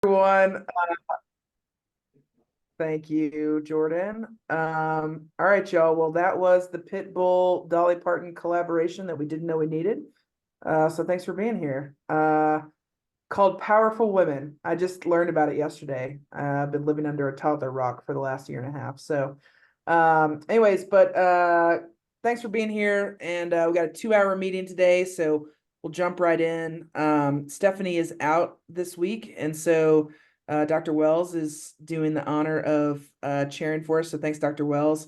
Everyone. Thank you, Jordan. All right, y'all. Well, that was the Pitbull Dolly Parton collaboration that we didn't know we needed. So thanks for being here. Called Powerful Women. I just learned about it yesterday. I've been living under a toddler rock for the last year and a half. So, anyways, thanks for being here. And we got a 2-hour meeting today, so we'll jump right in. Stephanie is out this week, and so Dr. Wells is doing the honor of chairing for us. So thanks, Dr. Wells.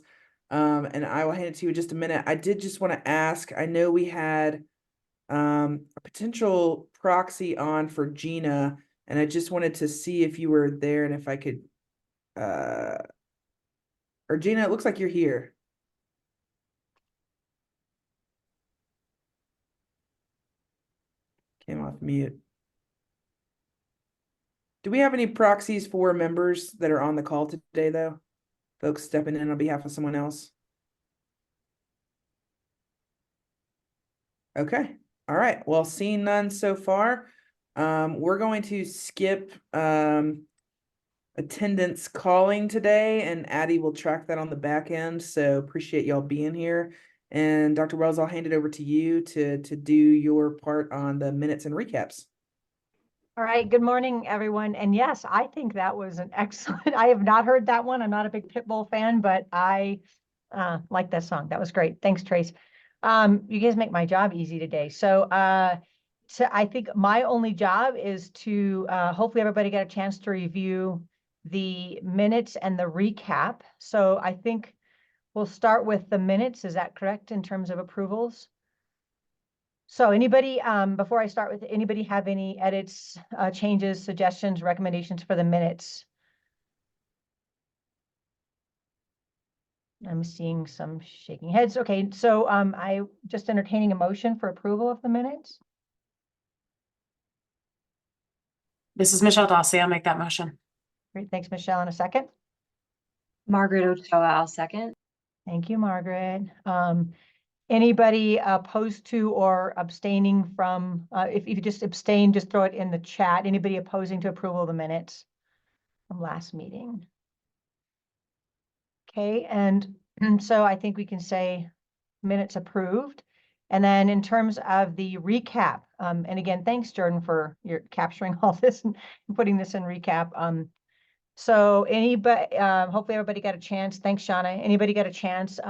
And I will hand it to you in just a minute. I did just want to ask, I know we had a potential proxy on for Gina, and I just wanted to see if you were there and if I could, or Gina, it looks like you're here. Came off mute. Do we have any proxies for members that are on the call today, though? Folks stepping in on behalf of someone else? Okay. All right. Well, seeing none so far, we're going to skip attendance calling today, and Addie will track that on the back end. So appreciate y'all being here. And Dr. Wells, I'll hand it over to you to do your part on the minutes and recaps. All right. Good morning, everyone. And yes, I think that was an excellent. I have not heard that one. I'm not a big Pitbull fan, but I like that song. That was great. Thanks, Trace. You guys make my job easy today. So I think my only job is to hopefully everybody got a chance to review the minutes and the recap. So I think we'll start with the minutes. Is that correct in terms of approvals? So anybody, before I start with, anybody have any edits, changes, suggestions, recommendations for the minutes? I'm seeing some shaking heads. Okay, so I just entertaining a motion for approval of the minutes. This is Michelle Dawsey. I'll make that motion. Great, thanks, Michelle. In a second. Margaret Ochoa, I'll second. Thank you, Margaret. Anybody opposed to or abstaining from, if you just abstain, just throw it in the chat. Anybody opposing to approval of the minutes from last meeting? Okay, and so I think we can say minutes approved. And then in terms of the recap, and again, thanks, Jordan, for your capturing all this and putting this in recap. So anybody, hopefully everybody got a chance. Thanks, Shauna. Anybody got a chance?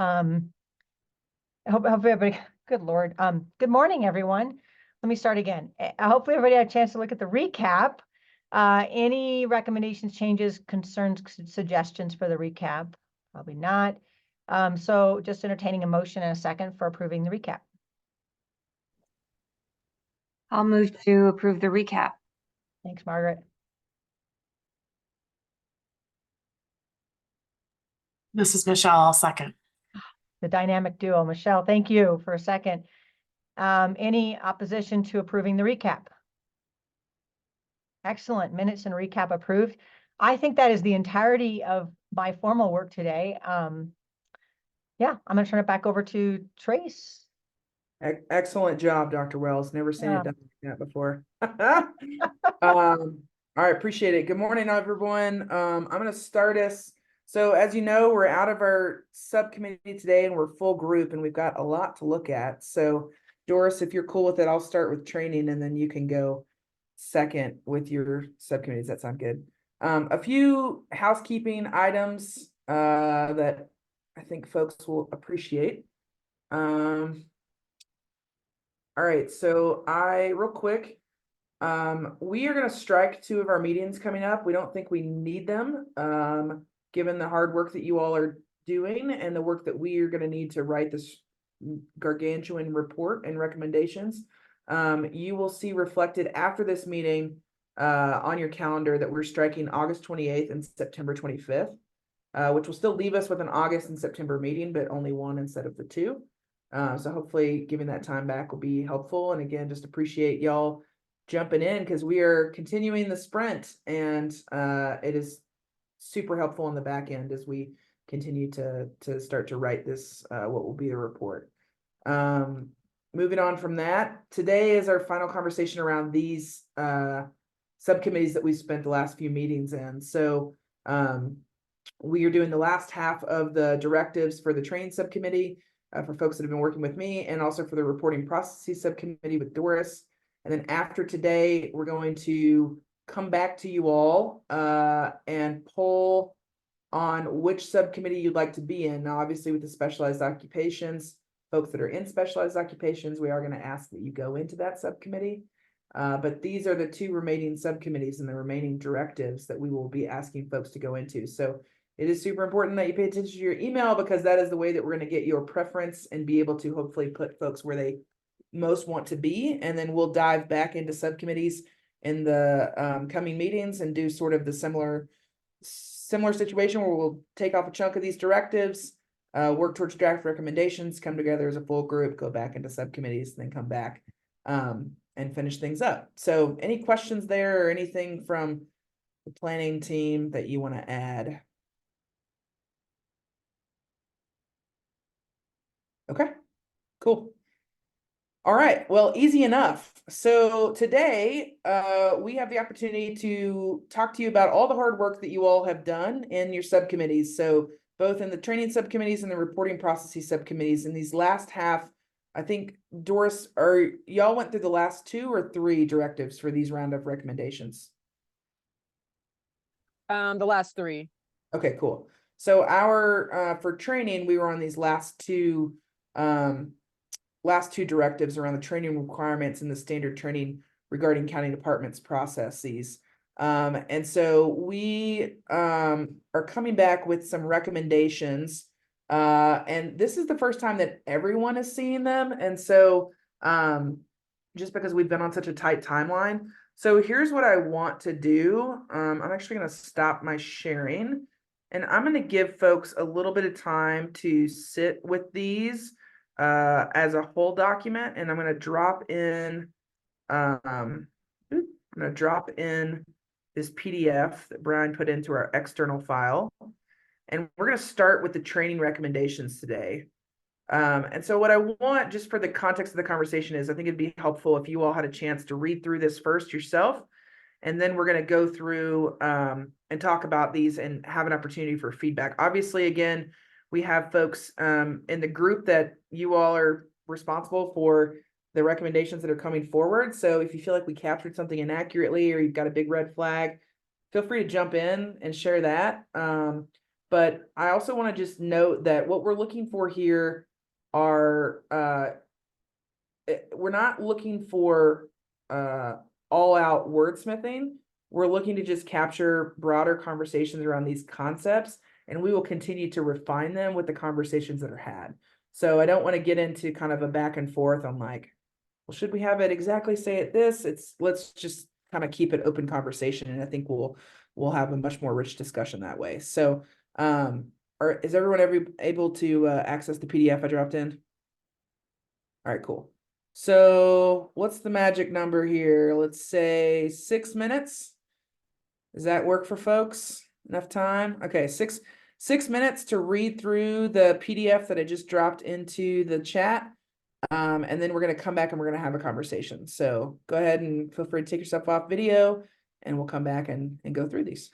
Hopefully everybody, good Lord. Good morning, everyone. Let me start again. Hopefully everybody had a chance to look at the recap. Any recommendations, changes, concerns, suggestions for the recap? Probably not. So just entertaining a motion in a second for approving the recap. I'll move to approve the recap. Thanks, Margaret. This is Michelle. I'll second. The dynamic duo. Michelle, thank you for a second. Any opposition to approving the recap? Excellent. Minutes and recap approved. I think that is the entirety of my formal work today. Yeah, I'm going to turn it back over to Trace. Excellent job, Dr. Wells. Never seen it done like that before. All right, appreciate it. Good morning, everyone. I'm going to start us. So as you know, we're out of our subcommittee today and we're full group and we've got a lot to look at. So Doris, if you're cool with it, I'll start with training and then you can go second with your subcommittees. That sound good. A few housekeeping items that I think folks will appreciate. All right, so real quick, we are going to strike 2 of our meetings coming up. We don't think we need them, given the hard work that you all are doing and the work that we are going to need to write this gargantuan report and recommendations. You will see reflected after this meeting on your calendar that we're striking August 28th and September 25th, which will still leave us with an August and September meeting, but only one instead of the 2. So hopefully giving that time back will be helpful. And again, just appreciate y'all jumping in because we are continuing the sprint and it is super helpful on the back end as we continue to start to write this, what will be a report. Moving on from that, today is our final conversation around these subcommittees that we spent the last few meetings in. So we are doing the last half of the directives for the training subcommittee for folks that have been working with me, and also for the reporting processes subcommittee with Doris. And then after today, we're going to come back to you all and poll on which subcommittee you'd like to be in. Now, obviously, with the specialized occupations, folks that are in specialized occupations, we are going to ask that you go into that subcommittee. But these are the two remaining subcommittees and the remaining directives that we will be asking folks to go into. So it is super important that you pay attention to your email, because that is the way that we're going to get your preference and be able to hopefully put folks where they most want to be. And then we'll dive back into subcommittees in the coming meetings and do sort of the similar situation where we'll take off a chunk of these directives, work towards draft recommendations, come together as a full group, go back into subcommittees, then come back and finish things up. So any questions there or anything from the planning team that you want to add? Okay, cool. All right, well, easy enough. So today, we have the opportunity to talk to you about all the hard work that you all have done in your subcommittees. So both in the training subcommittees and the reporting processes subcommittees. In these last half, I think, Doris, y'all went through the last 2 or 3 directives for these round of recommendations? The last 3. Okay, cool. So our for training, we were on these last two directives around the training requirements and the standard training regarding county departments processes. And so we are coming back with some recommendations. And this is the first time that everyone is seeing them. And so just because we've been on such a tight timeline. So here's what I want to do. I'm actually going to stop my sharing, and I'm going to give folks a little bit of time to sit with these as a whole document, and I'm going to drop in this PDF that Brian put into our external file, and we're going to start with the training recommendations today. And so what I want, just for the context of the conversation, is I think it'd be helpful if you all had a chance to read through this first yourself, and then we're going to go through and talk about these and have an opportunity for feedback. Obviously, again, we have folks in the group that you all are responsible for the recommendations that are coming forward. So if you feel like we captured something inaccurately or you've got a big red flag, feel free to jump in and share that. But I also want to just note that what we're looking for here are we're not looking for all out wordsmithing. We're looking to just capture broader conversations around these concepts, and we will continue to refine them with the conversations that are had. So I don't want to get into kind of a back and forth on like, well, should we have it exactly say it this? Let's just kind of keep it open conversation, and I think we'll have a much more rich discussion that way. So is everyone able to access the PDF I dropped in? All right, cool. So what's the magic number here? Let's say 6 minutes. Does that work for folks? Enough time? Okay, six minutes to read through the PDF that I just dropped into the chat. And then we're going to come back and we're going to have a conversation. So go ahead and feel free to take yourself off video, and we'll come back and go through these.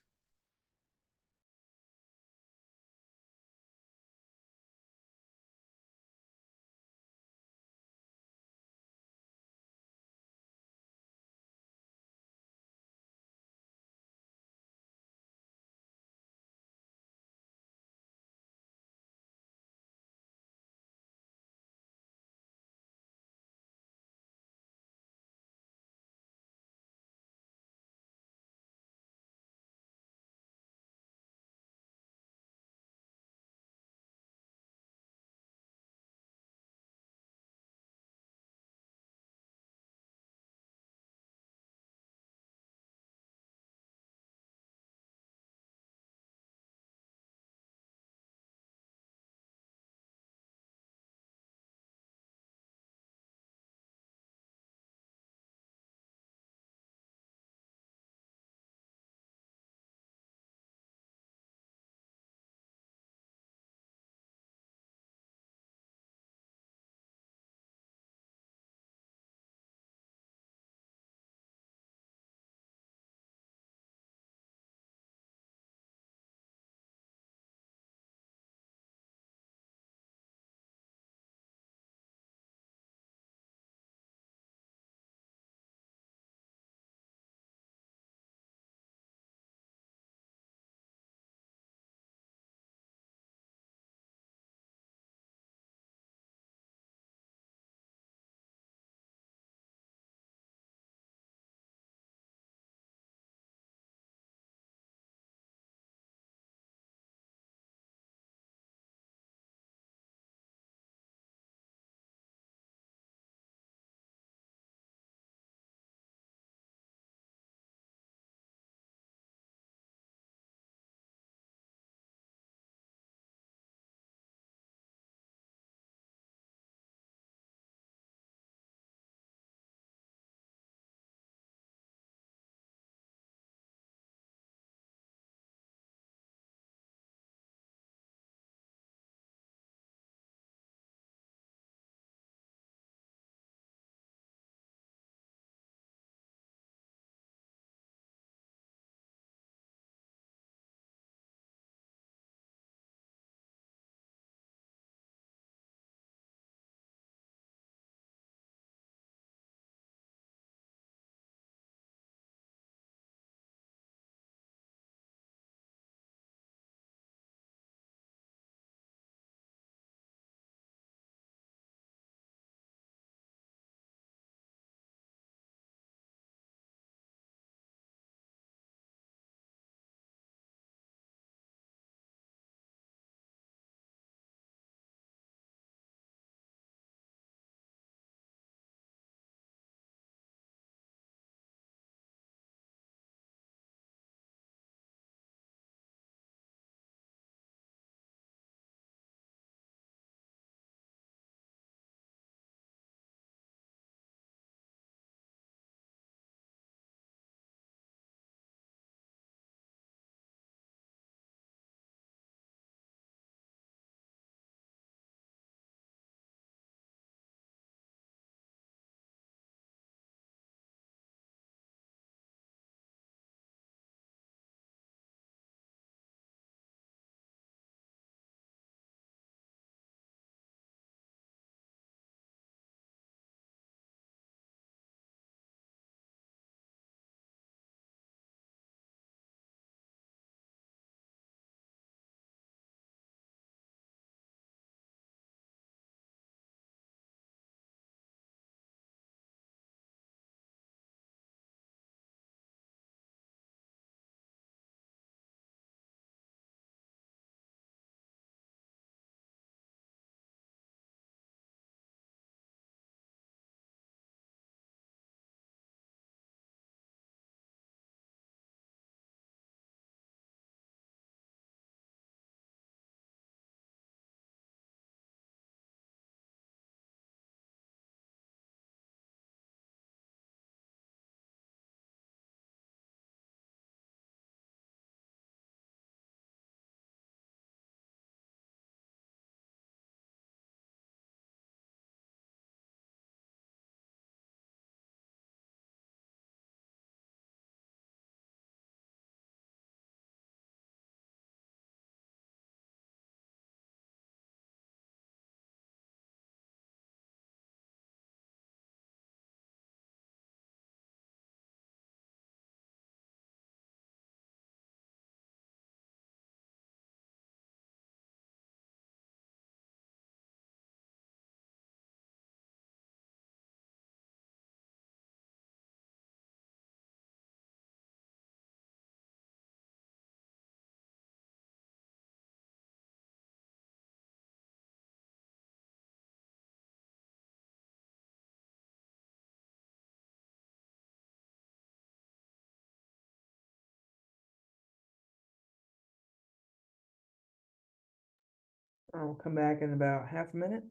I'll come back in about half a minute.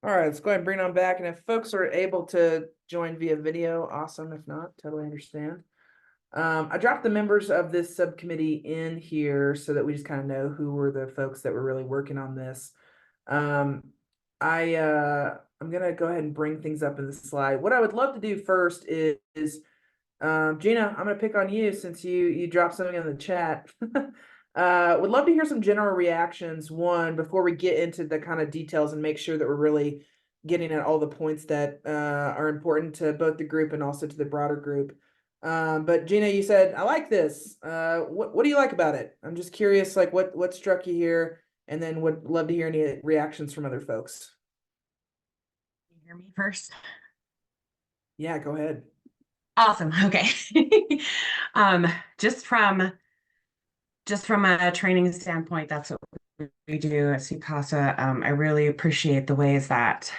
All right, let's go ahead and bring it on back. And if folks are able to join via video, awesome. If not, totally understand. I dropped the members of this subcommittee in here so that we just kind of know who were the folks that were really working on this. I'm gonna go ahead and bring things up in the slide. What I would love to do first is Gina, I'm gonna pick on you since you dropped something in the chat. Would love to hear some general reactions, one, before we get into the kind of details and make sure that we're really getting at all the points that are important to both the group and also to the broader group. But Gina, you said, I like this. What do you like about it? I'm just curious, like what struck you here, and then would love to hear any reactions from other folks. Can you hear me first? Yeah, go ahead. Awesome. Okay. Um, just from a training standpoint, that's what we do at CCASA. I really appreciate the ways that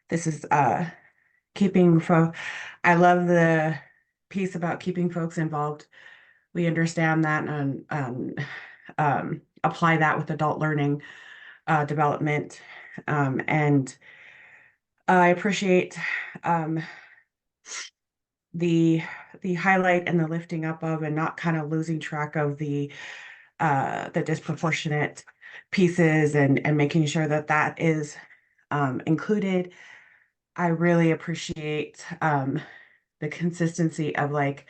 this is keeping folks. I love the piece about keeping folks involved. We understand that and apply that with adult learning development. And I appreciate the highlight and the lifting up of and not kind of losing track of the disproportionate pieces and making sure that that is included. I really appreciate the consistency of like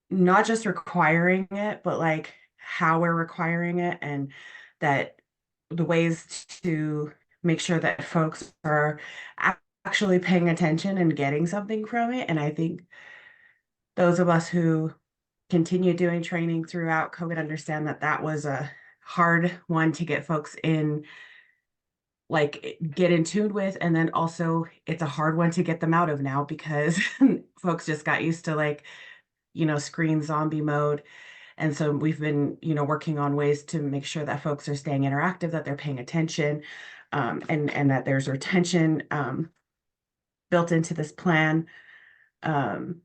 not just requiring it, but like how we're requiring it, and that the ways to make sure that folks are actually paying attention and getting something from it. And I think those of us who continue doing training throughout COVID understand that that was a hard one to get folks in, like get in tune with. And then also it's a hard one to get them out of now because folks just got used to like, screen zombie mode. And so we've been, working on ways to make sure that folks are staying interactive, that they're paying attention, and that there's retention built into this plan. And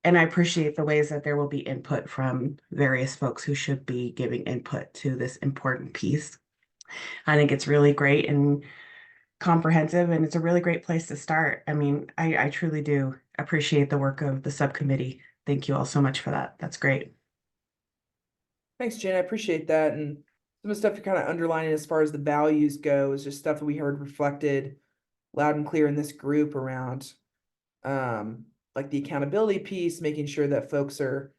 I appreciate the ways that there will be input from various folks who should be giving input to this important piece. I think it's really great and comprehensive, and it's a really great place to start. I mean, I truly do appreciate the work of the subcommittee. Thank you all so much for that. That's great. Thanks, Jen. I appreciate that. And some of the stuff you're kind of underlining as far as the values go is just stuff that we heard reflected loud and clear in this group around like the accountability piece, making sure that folks are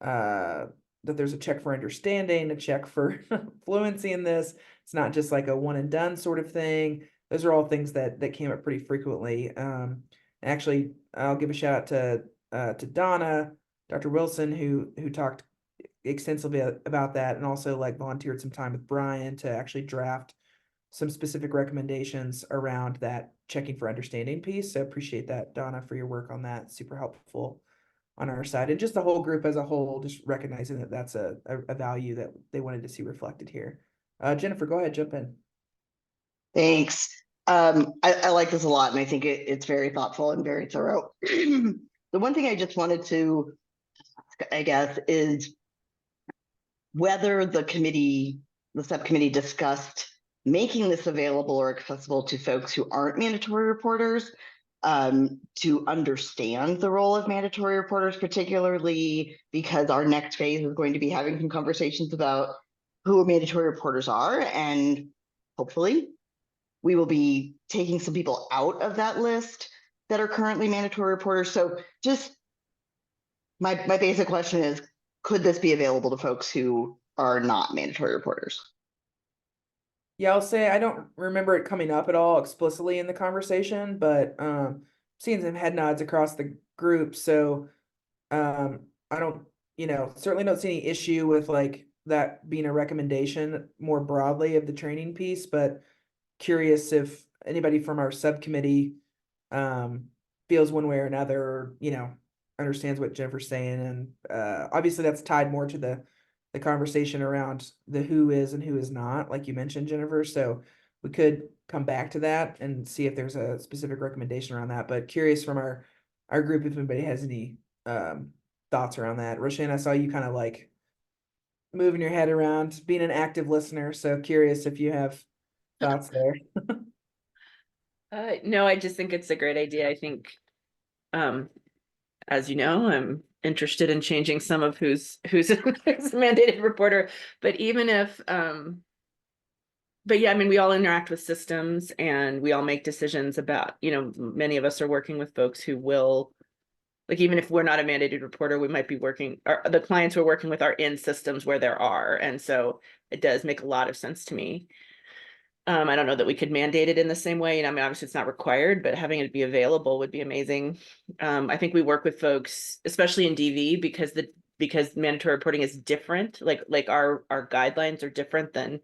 that there's a check for understanding, a check for fluency in this. It's not just like a one and done sort of thing. Those are all things that came up pretty frequently. Actually, I'll give a shout out to Donna, Dr. Wilson, who talked extensively about that, and also like volunteered some time with Brian to actually draft some specific recommendations around that checking for understanding piece. So appreciate that, Donna, for your work on that. Super helpful on our side, and just the whole group as a whole, just recognizing that that's a value that they wanted to see reflected here. Jennifer, go ahead, jump in. Thanks. I like this a lot, and I think it's very thoughtful and very thorough. The one thing I just wanted to ask, I guess, is whether the subcommittee discussed making this available or accessible to folks who aren't mandatory reporters, to understand the role of mandatory reporters, particularly because our next phase is going to be having some conversations about who mandatory reporters are, and hopefully we will be taking some people out of that list that are currently mandatory reporters. So just my basic question is, could this be available to folks who are not mandatory reporters? Yeah, I'll say I don't remember it coming up at all explicitly in the conversation, but seeing some head nods across the group. So I don't, certainly don't see any issue with like that being a recommendation more broadly of the training piece, but curious if anybody from our subcommittee feels one way or another, or, understands what Jennifer's saying. And obviously that's tied more to the conversation around the who is and who is not, like you mentioned, Jennifer. So we could come back to that and see if there's a specific recommendation around that. But curious from our group if anybody has any thoughts around that. Roshan, I saw you kind of like moving your head around, being an active listener. So curious if you have thoughts there. No, I just think it's a great idea. I think, as you know, I'm interested in changing some of who's who's a mandated reporter. But even if, but yeah, I mean, we all interact with systems and we all make decisions about, many of us are working with folks who will, like, even if we're not a mandated reporter, we might be working, or the clients we're working with are in systems where there are. And so it does make a lot of sense to me. I don't know that we could mandate it in the same way. And I mean, obviously it's not required, but having it be available would be amazing. I think we work with folks, especially in DV, because mandatory reporting is different. Like our guidelines are different than,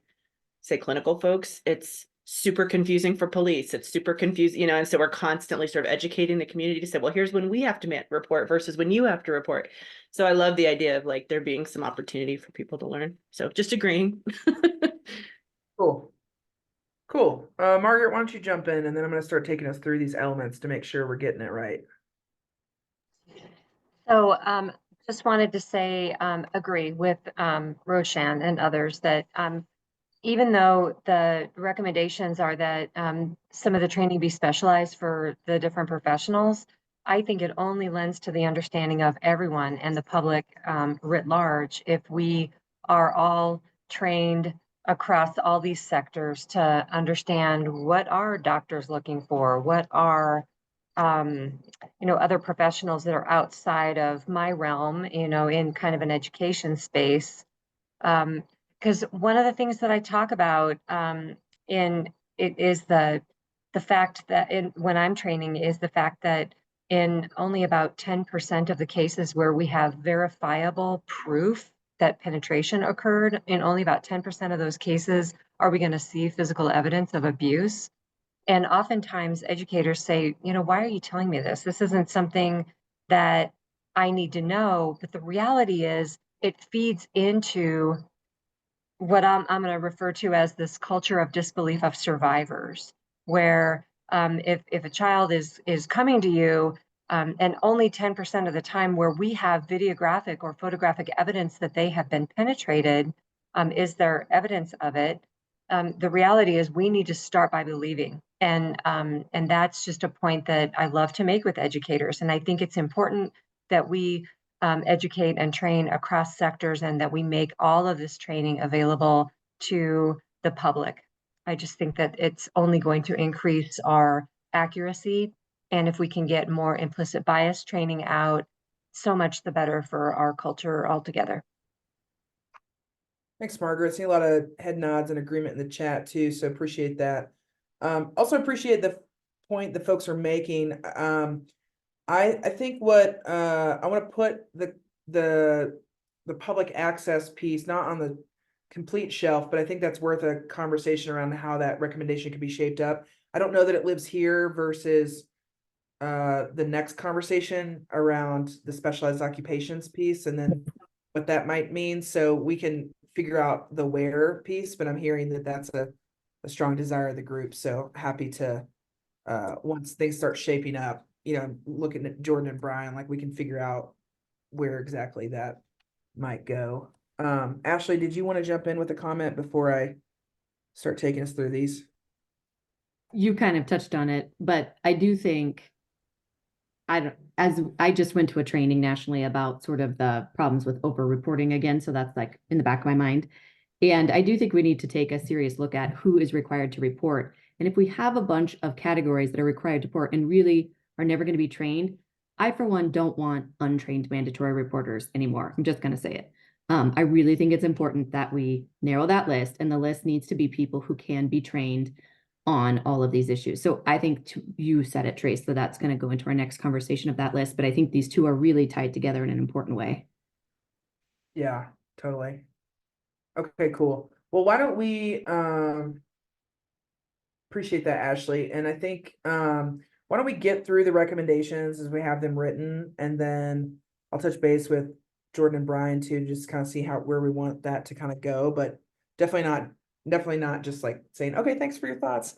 say, clinical folks. It's super confusing for police. It's super confusing, and so we're constantly sort of educating the community to say, well, here's when we have to report versus when you have to report. So I love the idea of like there being some opportunity for people to learn. So just agreeing. Cool. Margaret, why don't you jump in, and then I'm going to start taking us through these elements to make sure we're getting it right. So just wanted to say, agree with Roshan and others that even though the recommendations are that some of the training be specialized for the different professionals, I think it only lends to the understanding of everyone and the public writ large if we are all trained across all these sectors to understand what are doctors looking for, what are other professionals that are outside of my realm, in kind of an education space. Because one of the things that I talk about in it is the fact that when I'm training is the fact that in only about 10% of the cases where we have verifiable proof that penetration occurred, in only about 10% of those cases are we going to see physical evidence of abuse. And oftentimes educators say, why are you telling me this? This isn't something that I need to know. But the reality is it feeds into what I'm going to refer to as this culture of disbelief of survivors, where if a child is coming to you, and only 10% of the time where we have videographic or photographic evidence that they have been penetrated, is there evidence of it? The reality is we need to start by believing. And that's just a point that I love to make with educators. And I think it's important that we educate and train across sectors and that we make all of this training available to the public. I just think that it's only going to increase our accuracy. And if we can get more implicit bias training out, so much the better for our culture altogether. Thanks, Margaret. I see a lot of head nods and agreement in the chat too, so appreciate that. Also appreciate the point that folks are making. I think what I want to put the public access piece not on the complete shelf, but I think that's worth a conversation around how that recommendation could be shaped up. I don't know that it lives here versus the next conversation around the specialized occupations piece and then what that might mean. So we can figure out the where piece, but I'm hearing that that's a strong desire of the group. So happy to, once things start shaping up, looking at Jordan and Brian, like we can figure out where exactly that might go. Ashley, did you want to jump in with a comment before I start taking us through these? You kind of touched on it, but I do think as I just went to a training nationally about sort of the problems with over-reporting again. So that's like in the back of my mind. And I do think we need to take a serious look at who is required to report. And if we have a bunch of categories that are required to report and really are never going to be trained, I, for one, don't want untrained mandatory reporters anymore. I'm just going to say it. I really think it's important that we narrow that list, and the list needs to be people who can be trained on all of these issues. So I think you said it, Trace, so that's going to go into our next conversation of that list. But I think these two are really tied together in an important way. Yeah, totally. Okay, cool. Well, why don't we appreciate that, Ashley. And I think why don't we get through the recommendations as we have them written, and then I'll touch base with Jordan and Brian too, to just kind of see where we want that to kind of go, but definitely not just like saying, okay, thanks for your thoughts.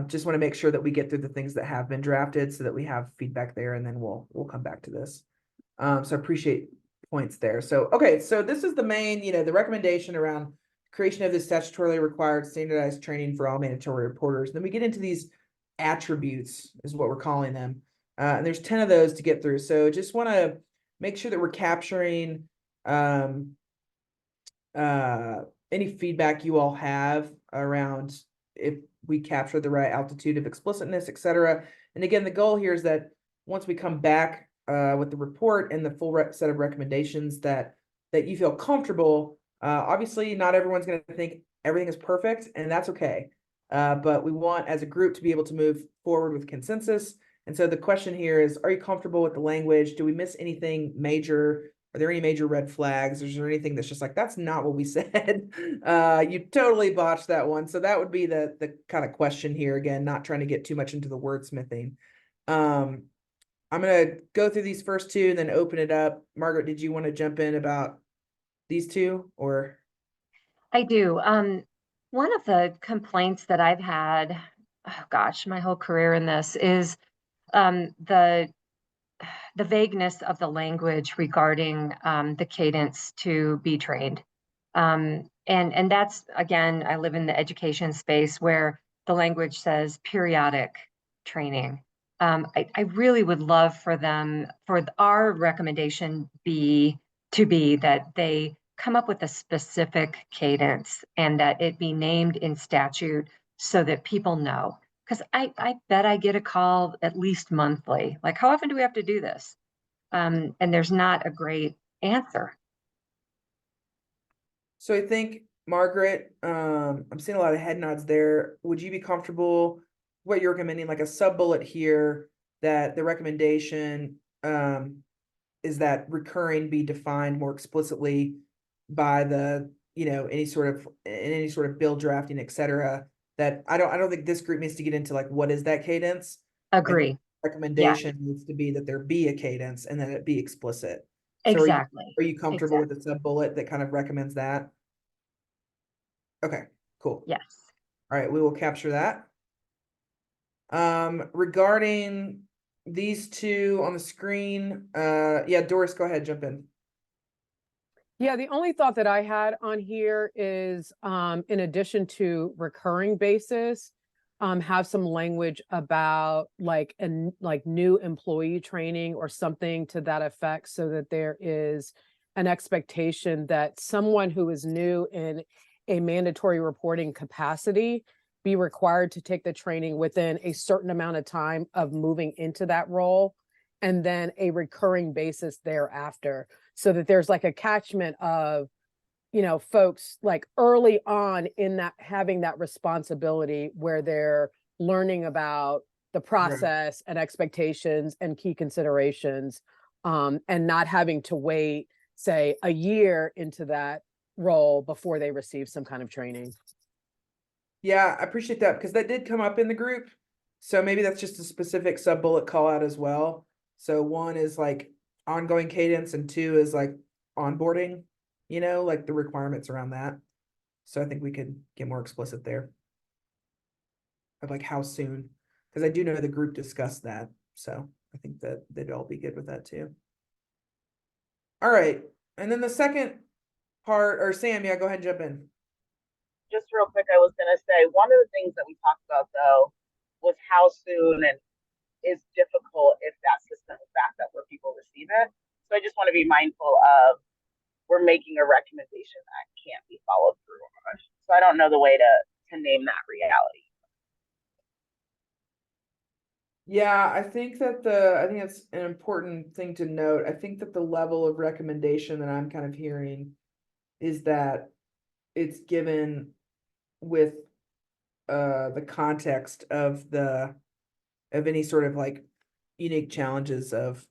Just want to make sure that we get through the things that have been drafted so that we have feedback there, and then we'll come back to this. So I appreciate points there. So, okay, so this is the main, the recommendation around creation of this statutorily required standardized training for all mandatory reporters. Then we get into these attributes is what we're calling them. And there's 10 of those to get through. So just want to make sure that we're capturing any feedback you all have around if we capture the right altitude of explicitness, etc. And again, the goal here is that once we come back with the report and the full set of recommendations that you feel comfortable. Obviously, not everyone's going to think everything is perfect, and that's okay. But we want, as a group, to be able to move forward with consensus. And so the question here is, are you comfortable with the language? Do we miss anything major? Are there any major red flags? Is there anything that's just like, that's not what we said? You totally botched that one. So that would be the kind of question here. Again, not trying to get too much into the wordsmithing. I'm going to go through these first two and then open it up. Margaret, did you want to jump in about these two, or? I do. One of the complaints that I've had, oh gosh, my whole career in this is the vagueness of the language regarding the cadence to be trained. And that's, again, I live in the education space where the language says periodic training. I really would love for our recommendation to be that they come up with a specific cadence and that it be named in statute so that people know. Because I bet I get a call at least monthly. Like, how often do we have to do this? And there's not a great answer. So I think, Margaret, I'm seeing a lot of head nods there. Would you be comfortable what you're recommending, like a sub bullet here, that the recommendation is that recurring be defined more explicitly by the, any sort of bill drafting, etc. That I don't think this group needs to get into like, what is that cadence? Agree. Recommendation needs to be that there be a cadence and that it be explicit. So Exactly. Are you comfortable with the sub bullet that kind of recommends that? Okay, cool. Yes. All right, we will capture that. Regarding these two on the screen, yeah, Doris, go ahead, jump in. Yeah, the only thought that I had on here is, in addition to recurring basis, have some language about like new employee training or something to that effect, so that there is an expectation that someone who is new in a mandatory reporting capacity be required to take the training within a certain amount of time of moving into that role, and then a recurring basis thereafter, so that there's like a catchment of, folks like early on in that having that responsibility where they're learning about the process and expectations and key considerations, and not having to wait, say, a year into that role before they receive some kind of training. Yeah, I appreciate that because that did come up in the group. So maybe that's just a specific sub bullet call out as well. So one is like ongoing cadence and two is like onboarding, like the requirements around that. So I think we could get more explicit there of like how soon, because I do know the group discussed that. So I think that they'd all be good with that too. All right. And then the second part, or Sam, yeah, go ahead and jump in. Just real quick, I was going to say, one of the things that we talked about, though, was how soon and is difficult if that system is backed up where people receive it. So I just want to be mindful of, we're making a recommendation that can't be followed through on. So I don't know the way to name that reality. Yeah, I think that's an important thing to note. I think that the level of recommendation that I'm kind of hearing is that it's given with the context of any sort of like unique challenges of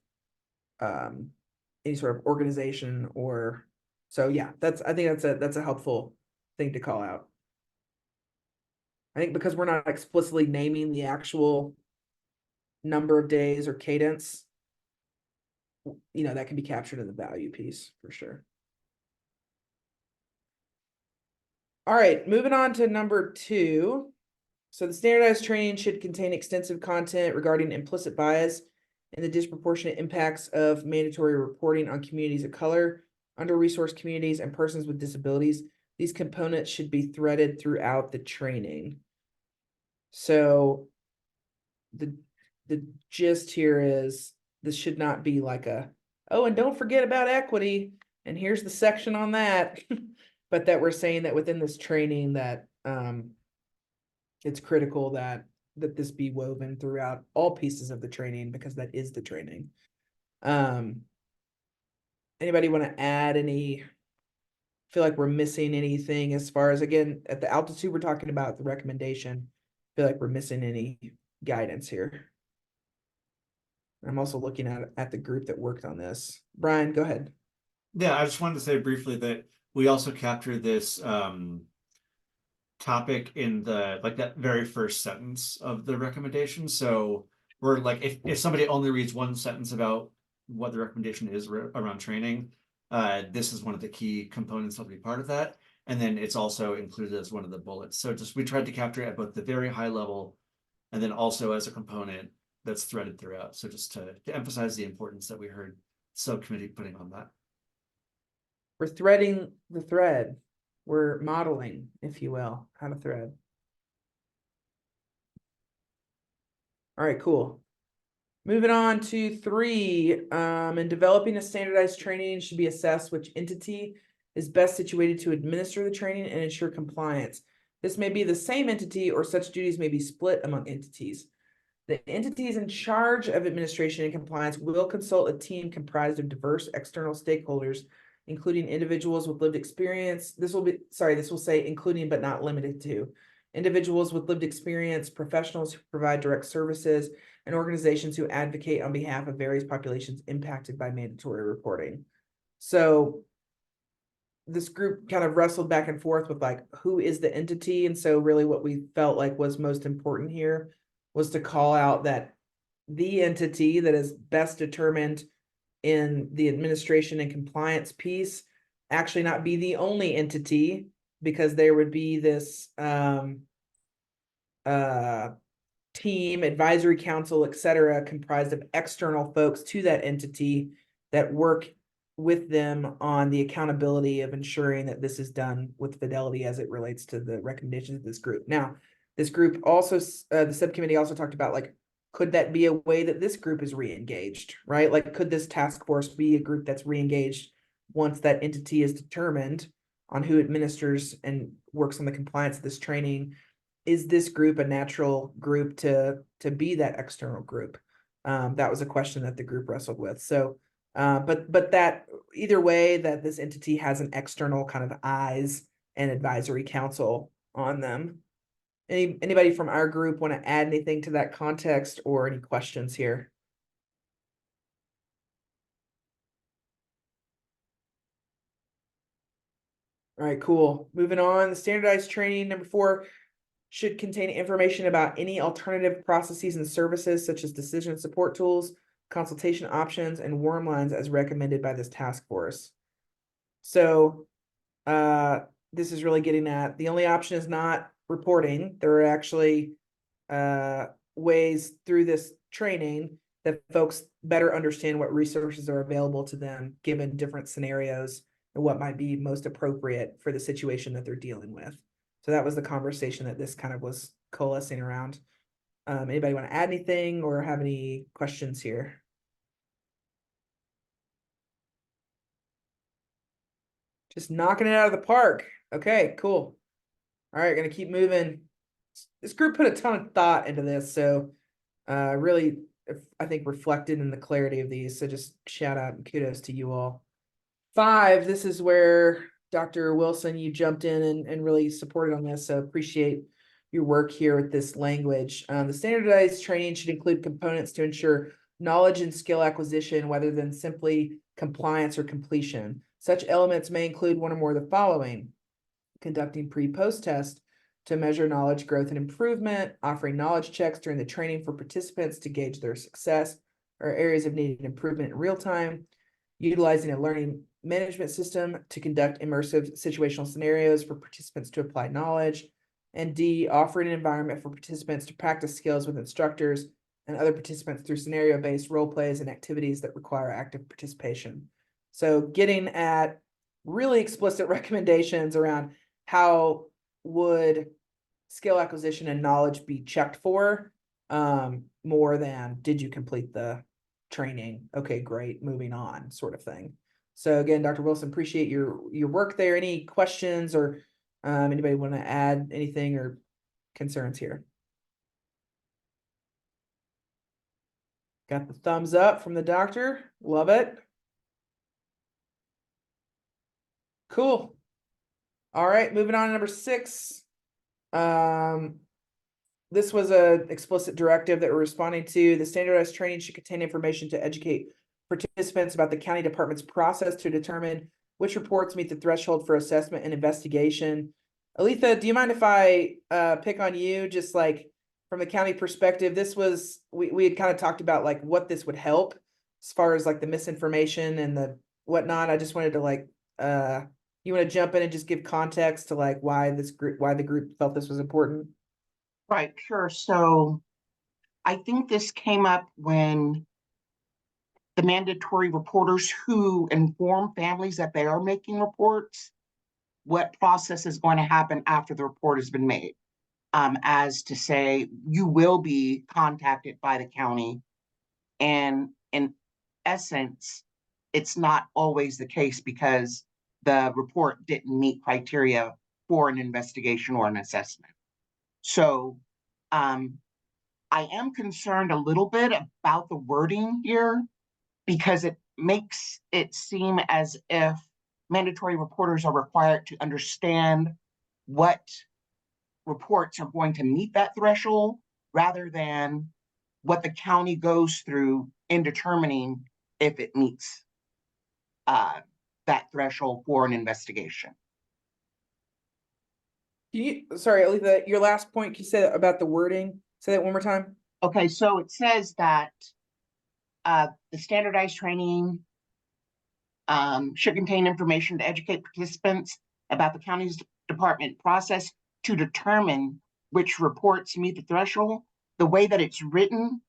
any sort of organization, or so yeah, I think that's a helpful thing to call out. I think because we're not explicitly naming the actual number of days or cadence, that can be captured in the value piece for sure. All right, moving on to number 2. So the standardized training should contain extensive content regarding implicit bias and the disproportionate impacts of mandatory reporting on communities of color, under-resourced communities, and persons with disabilities. These components should be threaded throughout the training. So the gist here is this should not be like and don't forget about equity, and here's the section on that. But that we're saying that within this training that it's critical that this be woven throughout all pieces of the training, because that is the training. Anybody want to add any, feel like we're missing anything as far as, again, at the altitude we're talking about the recommendation, feel like we're missing any guidance here? I'm also looking at the group that worked on this. Brian, go ahead. Yeah, I just wanted to say briefly that we also captured this topic in that very first sentence of the recommendation. So we're like, if somebody only reads one sentence about what the recommendation is around training, this is one of the key components that'll be part of that. And then it's also included as one of the bullets. So we tried to capture it at both the very high level and then also as a component that's threaded throughout. So just to emphasize the importance that we heard subcommittee putting on that. We're threading the thread. We're modeling, if you will, how to thread. All right, cool. Moving on to 3, in developing a standardized training should be assessed which entity is best situated to administer the training and ensure compliance. This may be the same entity, or such duties may be split among entities. The entities in charge of administration and compliance will consult a team comprised of diverse external stakeholders, including individuals with lived experience. This will say including but not limited to individuals with lived experience, professionals who provide direct services, and organizations who advocate on behalf of various populations impacted by mandatory reporting. So this group kind of wrestled back and forth with who is the entity. And so really what we felt like was most important here was to call out that the entity that is best determined in the administration and compliance piece actually not be the only entity, because there would be this team, advisory council, etc., comprised of external folks to that entity that work with them on the accountability of ensuring that this is done with fidelity as it relates to the recommendations of this group. Now, this group also, the subcommittee also talked about could that be a way that this group is re-engaged, right? Could this task force be a group that's re-engaged once that entity is determined on who administers and works on the compliance of this training? Is this group a natural group to be that external group? That was a question that the group wrestled with. So, but that either way, that this entity has an external kind of eyes and advisory council on them. Anybody from our group want to add anything to that context or any questions here? All right, cool. Moving on, the standardized training number 4 should contain information about any alternative processes and services such as decision support tools, consultation options, and warm lines as recommended by this task force. So this is really getting at the only option is not reporting. There are actually ways through this training that folks better understand what resources are available to them given different scenarios and what might be most appropriate for the situation that they're dealing with. So that was the conversation that this kind of was coalescing around. Anybody want to add anything or have any questions here? Just knocking it out of the park. Okay, cool. All right, gonna keep moving. This group put a ton of thought into this, so really, I think reflected in the clarity of these. So just shout out and kudos to you all. 5, this is where Dr. Wilson, you jumped in and really supported on this. So appreciate your work here with this language. The standardized training should include components to ensure knowledge and skill acquisition rather than simply compliance or completion. Such elements may include one or more of the following: conducting pre-post tests to measure knowledge growth and improvement, offering knowledge checks during the training for participants to gauge their success or areas of needed improvement in real time, utilizing a learning management system to conduct immersive situational scenarios for participants to apply knowledge, and D, offering an environment for participants to practice skills with instructors and other participants through scenario-based role plays and activities that require active participation. So getting at really explicit recommendations around how would skill acquisition and knowledge be checked for, more than did you complete the training? Okay, great, moving on, sort of thing. So again, Dr. Wilson, appreciate your work there. Any questions or anybody want to add anything or concerns here? Got the thumbs up from the doctor. Love it. Cool. All right, moving on to number 6. This was a explicit directive that we're responding to. The standardized training should contain information to educate participants about the county department's process to determine which reports meet the threshold for assessment and investigation. Aletha, do you mind if I pick on you, just like from the county perspective? This was, we had kind of talked about like what this would help as far as like the misinformation and the whatnot. I just wanted to like, you want to jump in and just give context to like why the group felt this was important? Right, sure. So I think this came up when the mandatory reporters who inform families that they are making reports, what process is going to happen after the report has been made. As to say, you will be contacted by the county. And in essence, it's not always the case because the report didn't meet criteria for an investigation or an assessment. So I am concerned a little bit about the wording here because it makes it seem as if mandatory reporters are required to understand what reports are going to meet that threshold rather than what the county goes through in determining if it meets that threshold for an investigation. Sorry, Aletha, your last point, can you say about the wording? Say that one more time. Okay, so it says that the standardized training should contain information to educate participants about the county's department process to determine which reports meet the threshold. The way that it's written,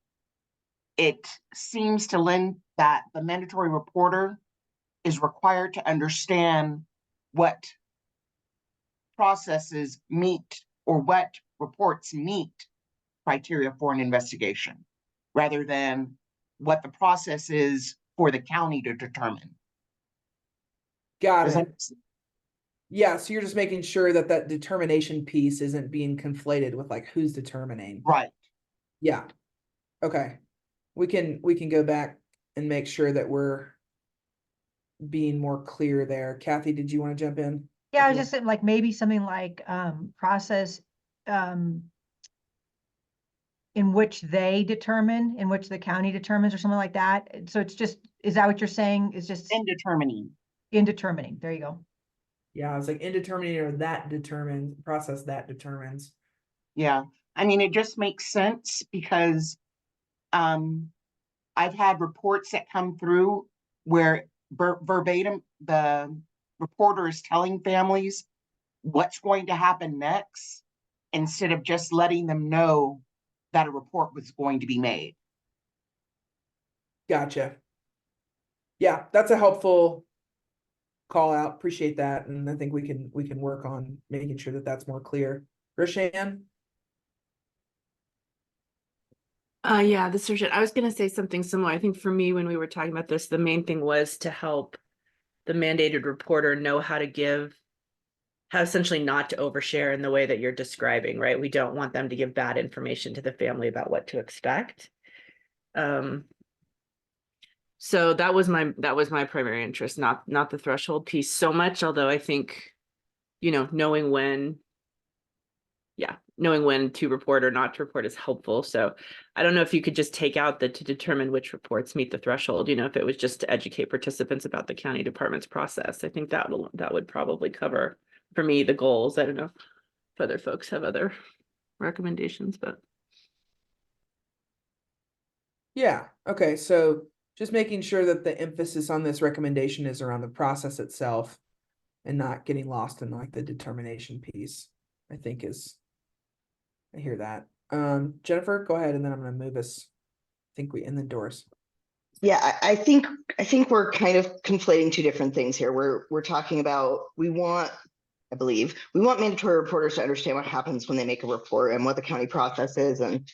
it seems to lend that the mandatory reporter is required to understand what processes meet or what reports meet criteria for an investigation, rather than what the process is for the county to determine. Got Does it. Yeah, so you're just making sure that that determination piece isn't being conflated with like who's determining. Right. Yeah. Okay. We can go back and make sure that we're being more clear there. Kathy, did you want to jump in? Yeah, I was just saying like maybe something like process in which they determine, in which the county determines or something like that. So it's just, is that what you're saying? Is just In determining. in determining. There you go. Yeah, I was like indetermining or that determines, process that determines. Yeah, I mean, it just makes sense because I've had reports that come through where verbatim, the reporter is telling families what's going to happen next instead of just letting them know that a report was going to be made. Gotcha. Yeah, that's a helpful call out. Appreciate that. And I think we can work on making sure that that's more clear. Roshan? Yeah, this is, I was going to say something similar. I think for me, when we were talking about this, the main thing was to help the mandated reporter know how essentially not to overshare in the way that you're describing, right? We don't want them to give bad information to the family about what to expect. So that was my primary interest, not the threshold piece so much, although I think, knowing when to report or not to report is helpful. So I don't know if you could just take out the to determine which reports meet the threshold, if it was just to educate participants about the county department's process. I think that would probably cover, for me, the goals. I don't know if other folks have other recommendations, but. Yeah, okay, so just making sure that the emphasis on this recommendation is around the process itself and not getting lost in like the determination piece, I think is, I hear that. Jennifer, go ahead, and then I'm gonna move us, and then Doris. Yeah, I think we're kind of conflating two different things here. We're talking about I believe we want mandatory reporters to understand what happens when they make a report and what the county process is and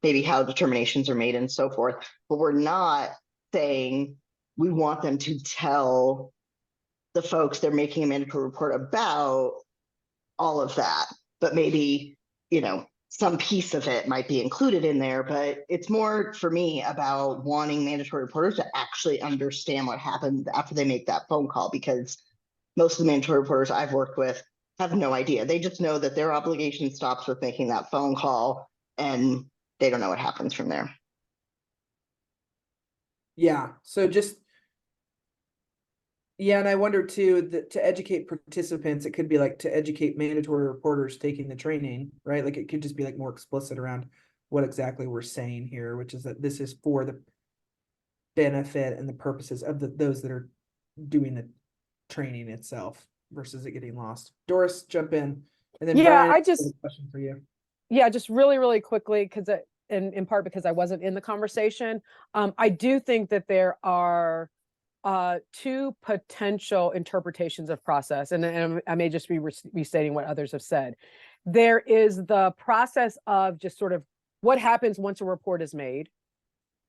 maybe how determinations are made and so forth. But we're not saying we want them to tell the folks they're making a mandatory report about all of that, but maybe, some piece of it might be included in there, but it's more for me about wanting mandatory reporters to actually understand what happens after they make that phone call, because most of the mandatory reporters I've worked with have no idea. They just know that their obligation stops with making that phone call and they don't know what happens from there. Yeah, so and I wonder too, that to educate participants, it could be like to educate mandatory reporters taking the training, right? Like it could just be like more explicit around what exactly we're saying here, which is that this is for the benefit and the purposes of those that are doing the training itself versus it getting lost. Doris, jump in. And then Yeah, Brian, I have just- a question for you. Yeah, just really quickly, because in part because I wasn't in the conversation. I do think that there are two potential interpretations of process, and I may just be restating what others have said. There is the process of just sort of what happens once a report is made.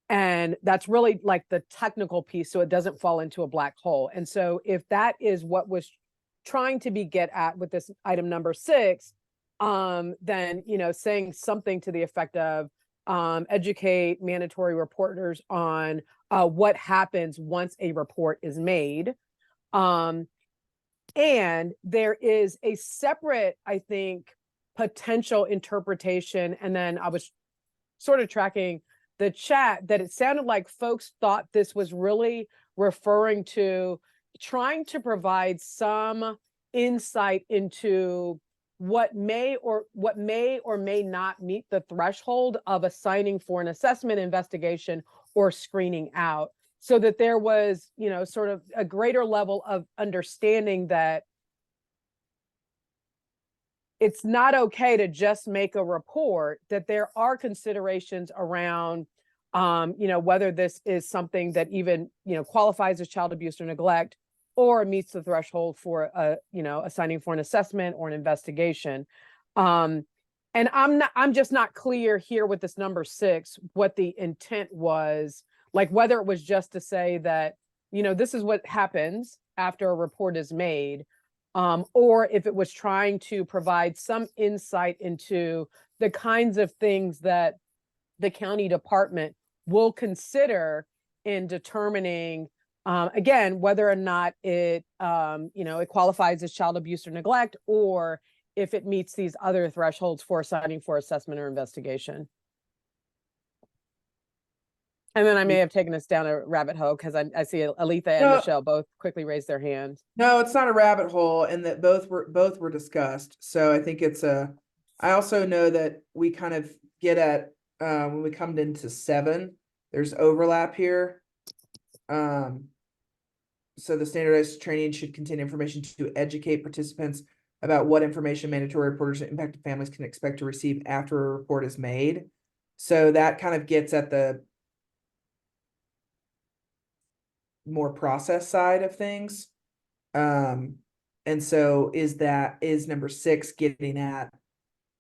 And that's really like the technical piece, so it doesn't fall into a black hole. And so if that is what was trying to be get at with this item number 6, then, saying something to the effect of educate mandatory reporters on what happens once a report is made. And there is a separate, I think, potential interpretation. And then I was sort of tracking the chat that it sounded like folks thought this was really referring to trying to provide some insight into what may or may not meet the threshold of assigning for an assessment, investigation, or screening out, so that there was, sort of a greater level of understanding that it's not okay to just make a report, that there are considerations around, whether this is something that even, qualifies as child abuse or neglect, or meets the threshold for assigning for an assessment or an investigation. And I'm just not clear here with this number 6, what the intent was, like whether it was just to say that, this is what happens after a report is made, or if it was trying to provide some insight into the kinds of things that the county department will consider in determining, again, whether or not it, it qualifies as child abuse or neglect, or if it meets these other thresholds for assigning for assessment or investigation. And then I may have taken us down a rabbit hole, because I see Aletha and Michelle both quickly raise their hands. No, it's not a rabbit hole, and that both were discussed. So I think it's I also know that we kind of get at when we come into 7, there's overlap here. So the standardized training should contain information to educate participants about what information mandatory reporters and impacted families can expect to receive after a report is made. So that kind of gets at the more process side of things. And so is number 6 getting at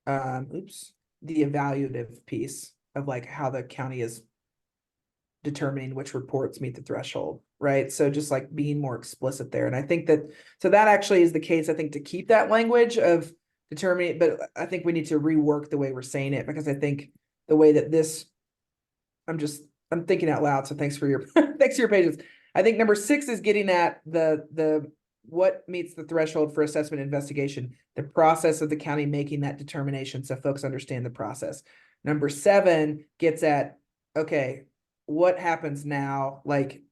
the evaluative piece of like how the county is determining which reports meet the threshold, right? So just like being more explicit there. And I think that actually is the case, I think, to keep that language of determining, but I think we need to rework the way we're saying it, because I think the way that this, I'm thinking out loud. So thanks for your patience. I think number 6 is getting at the what meets the threshold for assessment investigation, the process of the county making that determination, so folks understand the process. Number 7 gets at, okay, what happens now, like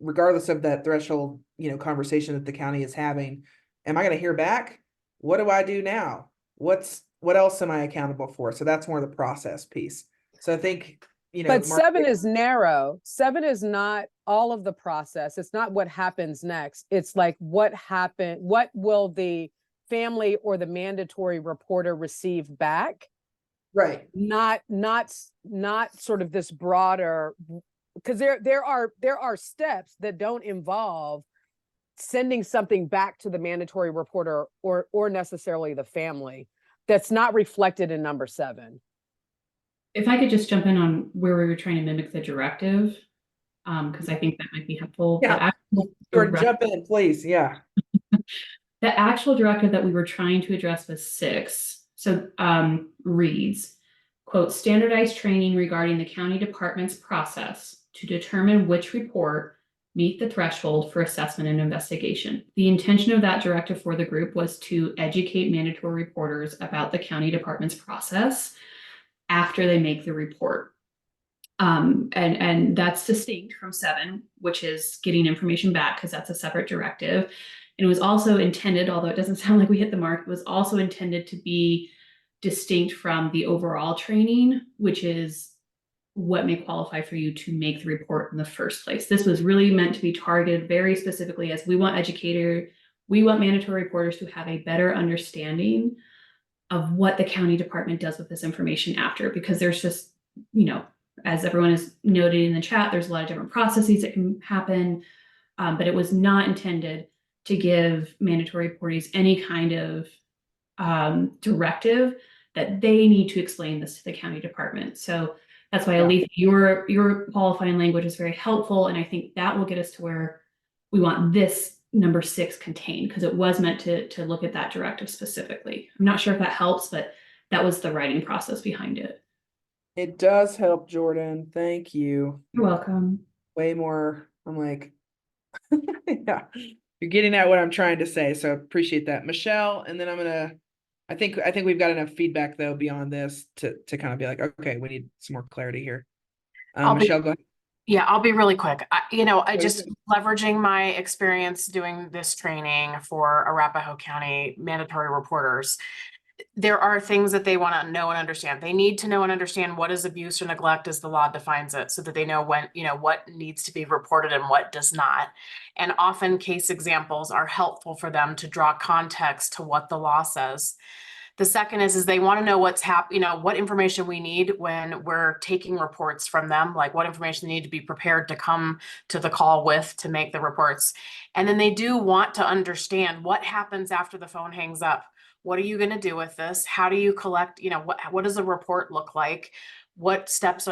regardless of that threshold, conversation that the county is having, am I going to hear back? What do I do now? What's what else am I accountable for? So that's more the process piece. So I think, But Mark- 7 is narrow. 7 is not all of the process. It's not what happens next. It's like what will the family or the mandatory reporter receive back? right. Not sort of this broader, because there are steps that don't involve sending something back to the mandatory reporter or necessarily the family. That's not reflected in number 7. If I could just jump in on where we were trying to mimic the directive, because I think that might be helpful. Yeah. Jump in, please. Yeah. The actual directive that we were trying to address was 6. So reads, quote, standardized training regarding the county department's process to determine which report meet the threshold for assessment and investigation. The intention of that directive for the group was to educate mandatory reporters about the county department's process after they make the report. And that's distinct from 7, which is getting information back, because that's a separate directive. And it was also intended, although it doesn't sound like we hit the mark, it was also intended to be distinct from the overall training, which is what may qualify for you to make the report in the first place. This was really meant to be targeted very specifically as we want mandatory reporters to have a better understanding of what the county department does with this information after, because there's just, as everyone has noted in the chat, there's a lot of different processes that can happen, but it was not intended to give mandatory reportees any kind of directive that they need to explain this to the county department. So that's why, Alethea, your qualifying language is very helpful, and I think that will get us to where we want this number 6 contained, because it was meant to look at that directive specifically. I'm not sure if that helps, but that was the writing process behind it. It does help, Jordan. Thank you. You're welcome. Way more. I'm like, yeah, you're getting at what I'm trying to say. So appreciate that, Michelle. And then I think we've got enough feedback though beyond this to kind of be like, okay, we need some more clarity here. Michelle, go ahead. Yeah, I'll be really quick. I just leveraging my experience doing this training for Arapahoe County mandatory reporters. There are things that they want to know and understand. They need to know and understand what is abuse or neglect as the law defines it, so that they know when, what needs to be reported and what does not. And often case examples are helpful for them to draw context to what the law says. The second is they want to know what's happening, what information we need when we're taking reports from them, like what information they need to be prepared to come to the call with to make the reports. And then they do want to understand what happens after the phone hangs up. What are you going to do with this? How do you collect, what does a report look like? What steps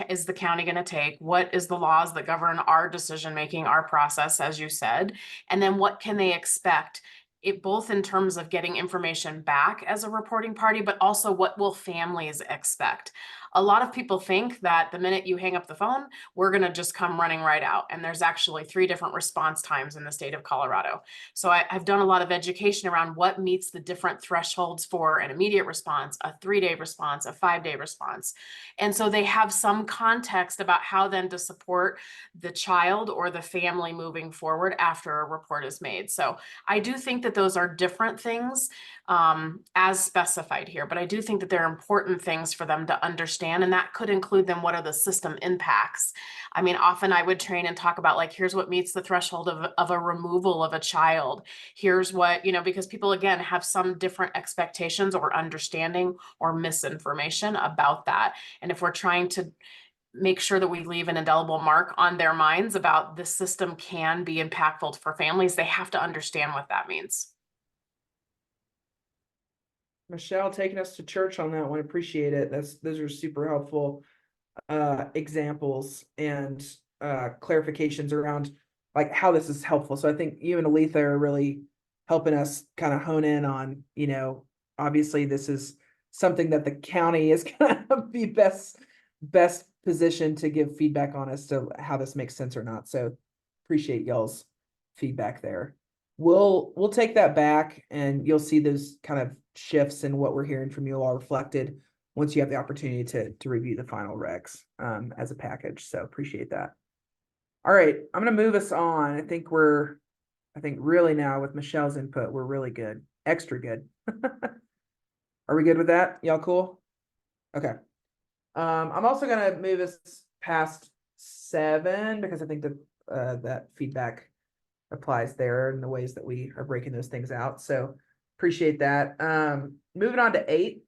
is the county going to take? What is the laws that govern our decision-making, our process, as you said? And then what can they expect? It both in terms of getting information back as a reporting party, but also what will families expect? A lot of people think that the minute you hang up the phone, we're going to just come running right out. And there's actually 3 different response times in the state of Colorado. So I've done a lot of education around what meets the different thresholds for an immediate response, a 3-day response, a 5-day response. And so they have some context about how then to support the child or the family moving forward after a report is made. So I do think that those are different things as specified here, but I do think that they're important things for them to understand, and that could include then what are the system impacts. I mean, often I would train and talk about, like, here's what meets the threshold of a removal of a child. Here's what, because people, again, have some different expectations or understanding or misinformation about that. And if we're trying to make sure that we leave an indelible mark on their minds about this system can be impactful for families, they have to understand what that means. Michelle taking us to church on that one. Appreciate it. Those are super helpful examples and clarifications around like how this is helpful. So I think you and Alethea are really helping us kind of hone in on, obviously this is something that the county is going to be best positioned to give feedback on as to how this makes sense or not. So appreciate y'all's feedback there. We'll take that back, and you'll see those kind of shifts in what we're hearing from you all reflected once you have the opportunity to review the final regs as a package. So appreciate that. All right, I'm going to move us on. I think really now with Michelle's input, we're really good, extra good. Are we good with that? Y'all cool? Okay. I'm also gonna move us past 7 because I think that that feedback applies there in the ways that we are breaking those things out. So appreciate that. Moving on to 8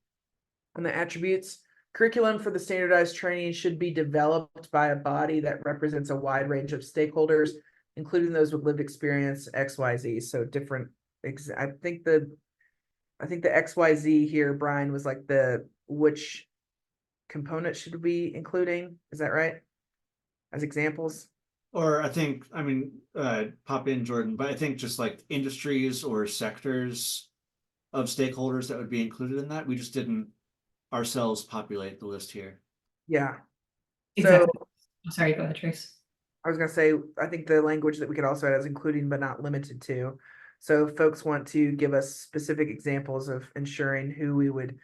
on the attributes. Curriculum for the standardized training should be developed by a body that represents a wide range of stakeholders, including those with lived experience, XYZ. So different. I think the XYZ here, Brian, was like which component should we be including? Is that right? As examples? Or I think, I mean, pop in Jordan, but I think just like industries or sectors of stakeholders that would be included in that. We just didn't ourselves populate the list here. Yeah. Exactly. So Sorry, go ahead, Trace. I was gonna say, I think the language that we could also add is including but not limited to. So if folks want to give us specific examples of ensuring who we would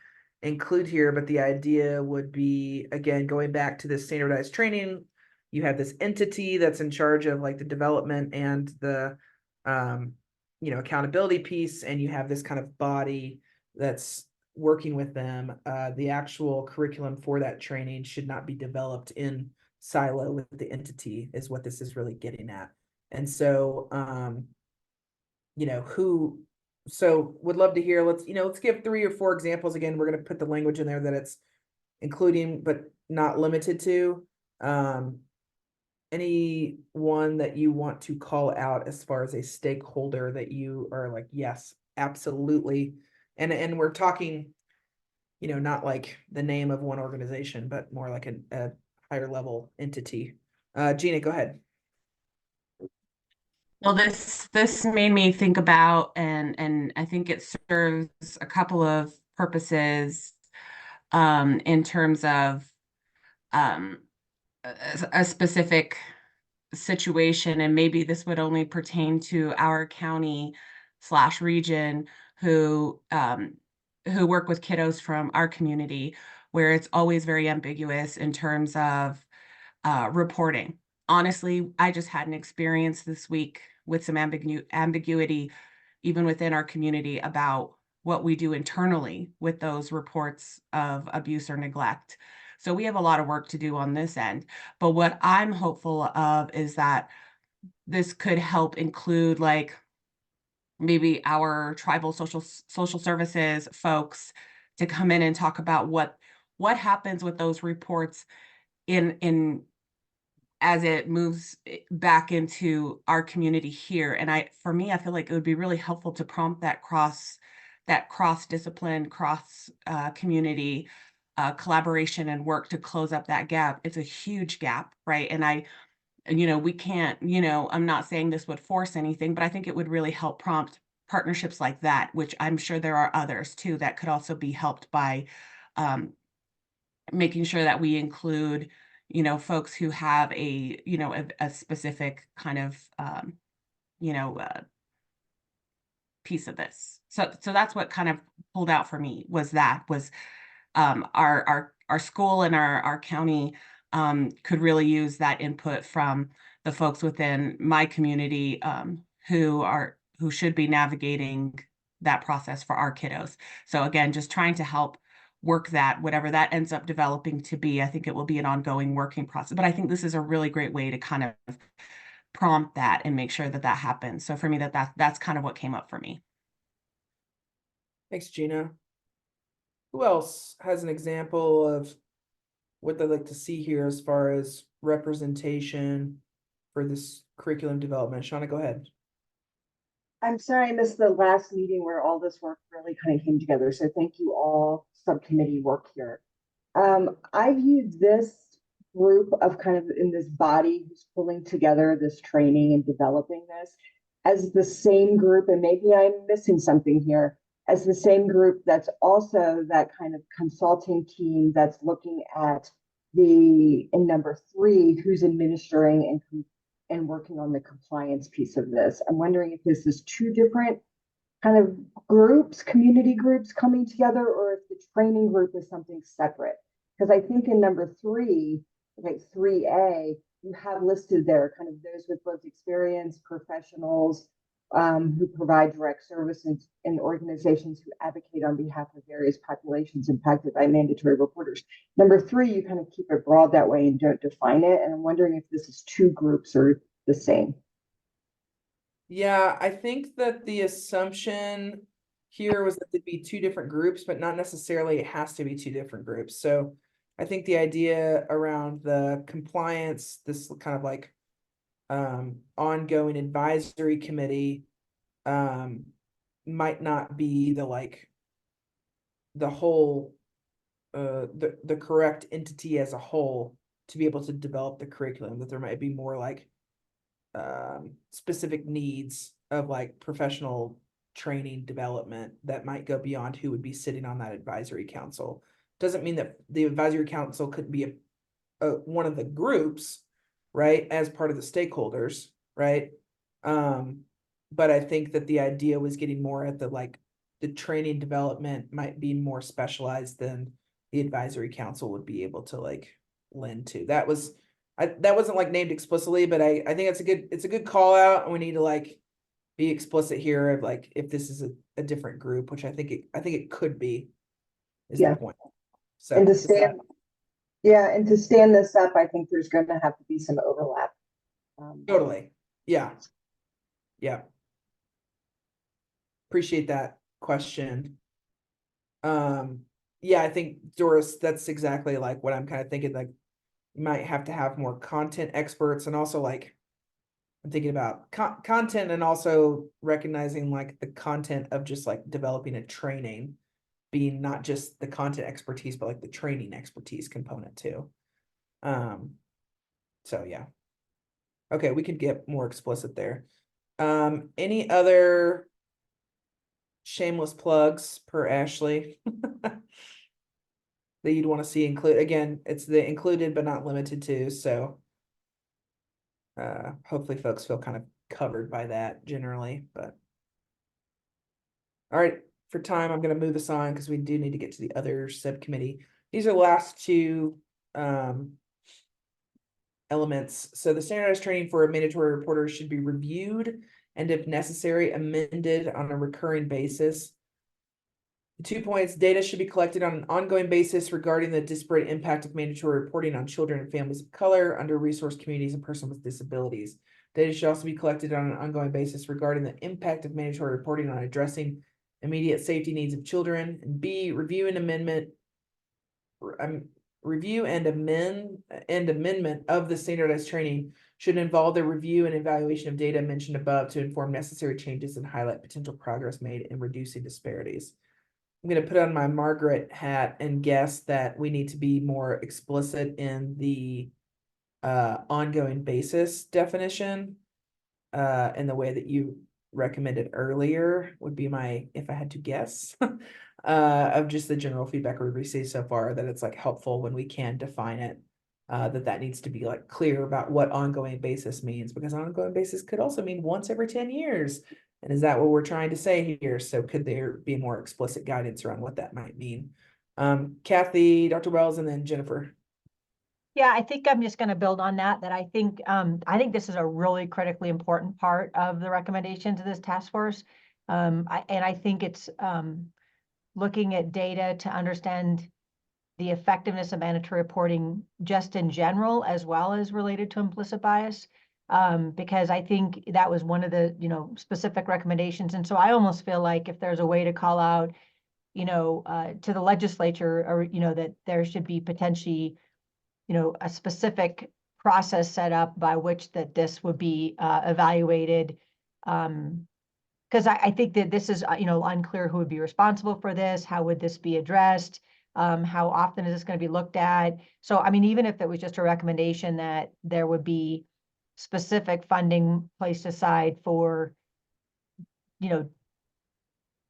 include here, but the idea would be, again, going back to this standardized training, you have this entity that's in charge of like the development and the accountability piece, and you have this kind of body that's working with them. The actual curriculum for that training should not be developed in silo with the entity, is what this is really getting at. And so would love to hear, let's give 3 or 4 examples. Again, we're going to put the language in there that it's including but not limited to. Any one that you want to call out as far as a stakeholder that you are like, yes, absolutely. And we're talking, not like the name of one organization, but more like a higher level entity. Gina, go ahead. Well, this made me think about, and I think it serves a couple of purposes in terms of a specific situation, and maybe this would only pertain to our county / region who work with kiddos from our community, where it's always very ambiguous in terms of reporting. Honestly, I just had an experience this week with some ambiguity even within our community about what we do internally with those reports of abuse or neglect. So we have a lot of work to do on this end. But what I'm hopeful of is that this could help include like maybe our tribal social services folks to come in and talk about what happens with those reports in as it moves back into our community here. And for me, I feel like it would be really helpful to prompt that cross discipline, cross community collaboration and work to close up that gap. It's a huge gap, right? And we can't, I'm not saying this would force anything, but I think it would really help prompt partnerships like that, which I'm sure there are others too that could also be helped by making sure that we include folks who have a specific kind of piece of this. So that's what kind of pulled out for me was our school and our county could really use that input from the folks within my community who should be navigating that process for our kiddos. So again, just trying to help work that, whatever that ends up developing to be. I think it will be an ongoing working process, but I think this is a really great way to kind of prompt that and make sure that happens. So for me, that's kind of what came up for me. Thanks, Gina. Who else has an example of what they'd like to see here as far as representation for this curriculum development? Shauna, go ahead. I'm sorry I missed the last meeting where all this work really kind of came together. So thank you all, subcommittee work here. I viewed this group of kind of in this body who's pulling together this training and developing this as the same group, and maybe I'm missing something here, as the same group that's also that kind of consulting team that's looking at in number 3, who's administering and working on the compliance piece of this. I'm wondering if this is 2 different kind of groups, community groups coming together, or if the training group is something separate. Because I think in number 3, like 3A, you have listed there kind of those with lived experience, professionals, who provide direct services and organizations who advocate on behalf of various populations impacted by mandatory reporters. Number 3, you kind of keep it broad that way and don't define it. And I'm wondering if this is 2 groups or the same. Yeah, I think that the assumption here was that there'd be 2 different groups, but not necessarily it has to be 2 different groups. So I think the idea around the compliance, this kind of like ongoing advisory committee might not be the like the whole the correct entity as a whole to be able to develop the curriculum, that there might be more like specific needs of like professional training development that might go beyond who would be sitting on that advisory council. Doesn't mean that the advisory council could be one of the groups, right, as part of the stakeholders, right? But I think that the idea was getting more at the like the training development might be more specialized than the advisory council would be able to like lend to. That wasn't like named explicitly, but I think it's a good call out, and we need to like be explicit here of like if this is a different group, which I think it could be, is the point. So and to stand this up, I think there's going to have to be some overlap. Totally. Yeah. Appreciate that question. Yeah, I think Doris, that's exactly like what I'm kind of thinking, like you might have to have more content experts, and also like I'm thinking about content, and also recognizing like the content of just like developing a training being not just the content expertise, but like the training expertise component too. So yeah. Okay, we could get more explicit there. Any other shameless plugs per Ashley that you'd want to see include? Again, it's the included but not limited to, so hopefully folks feel kind of covered by that generally. But all right, for time, I'm going to move this on because we do need to get to the other subcommittee. These are the last 2 elements. So the standardized training for mandatory reporters should be reviewed and, if necessary, amended on a recurring basis. The 2 points: data should be collected on an ongoing basis regarding the disparate impact of mandatory reporting on children and families of color, under-resourced communities, and persons with disabilities. Data should also be collected on an ongoing basis regarding the impact of mandatory reporting on addressing immediate safety needs of children. And B, review and amendment of the standardized training should involve the review and evaluation of data mentioned above to inform necessary changes and highlight potential progress made in reducing disparities. I'm going to put on my Margaret hat and guess that we need to be more explicit in the ongoing basis definition, in the way that you recommended earlier would be my, if I had to guess, of just the general feedback we received so far, that it's like helpful when we can define it, that needs to be like clear about what ongoing basis means, because ongoing basis could also mean once every 10 years. And is that what we're trying to say here? So could there be more explicit guidance around what that might mean? Kathy, Dr. Wells, and then Jennifer. Yeah, I think I'm just going to build on that I think this is a really critically important part of the recommendations of this task force. I think it's looking at data to understand the effectiveness of mandatory reporting just in general, as well as related to implicit bias. Because I think that was one of the, specific recommendations. And so I almost feel like if there's a way to call out, to the legislature, or, that there should be potentially, a specific process set up by which that this would be evaluated. Because I think that this is, unclear who would be responsible for this, how would this be addressed, how often is this going to be looked at? So, I mean, even if it was just a recommendation that there would be specific funding placed aside for,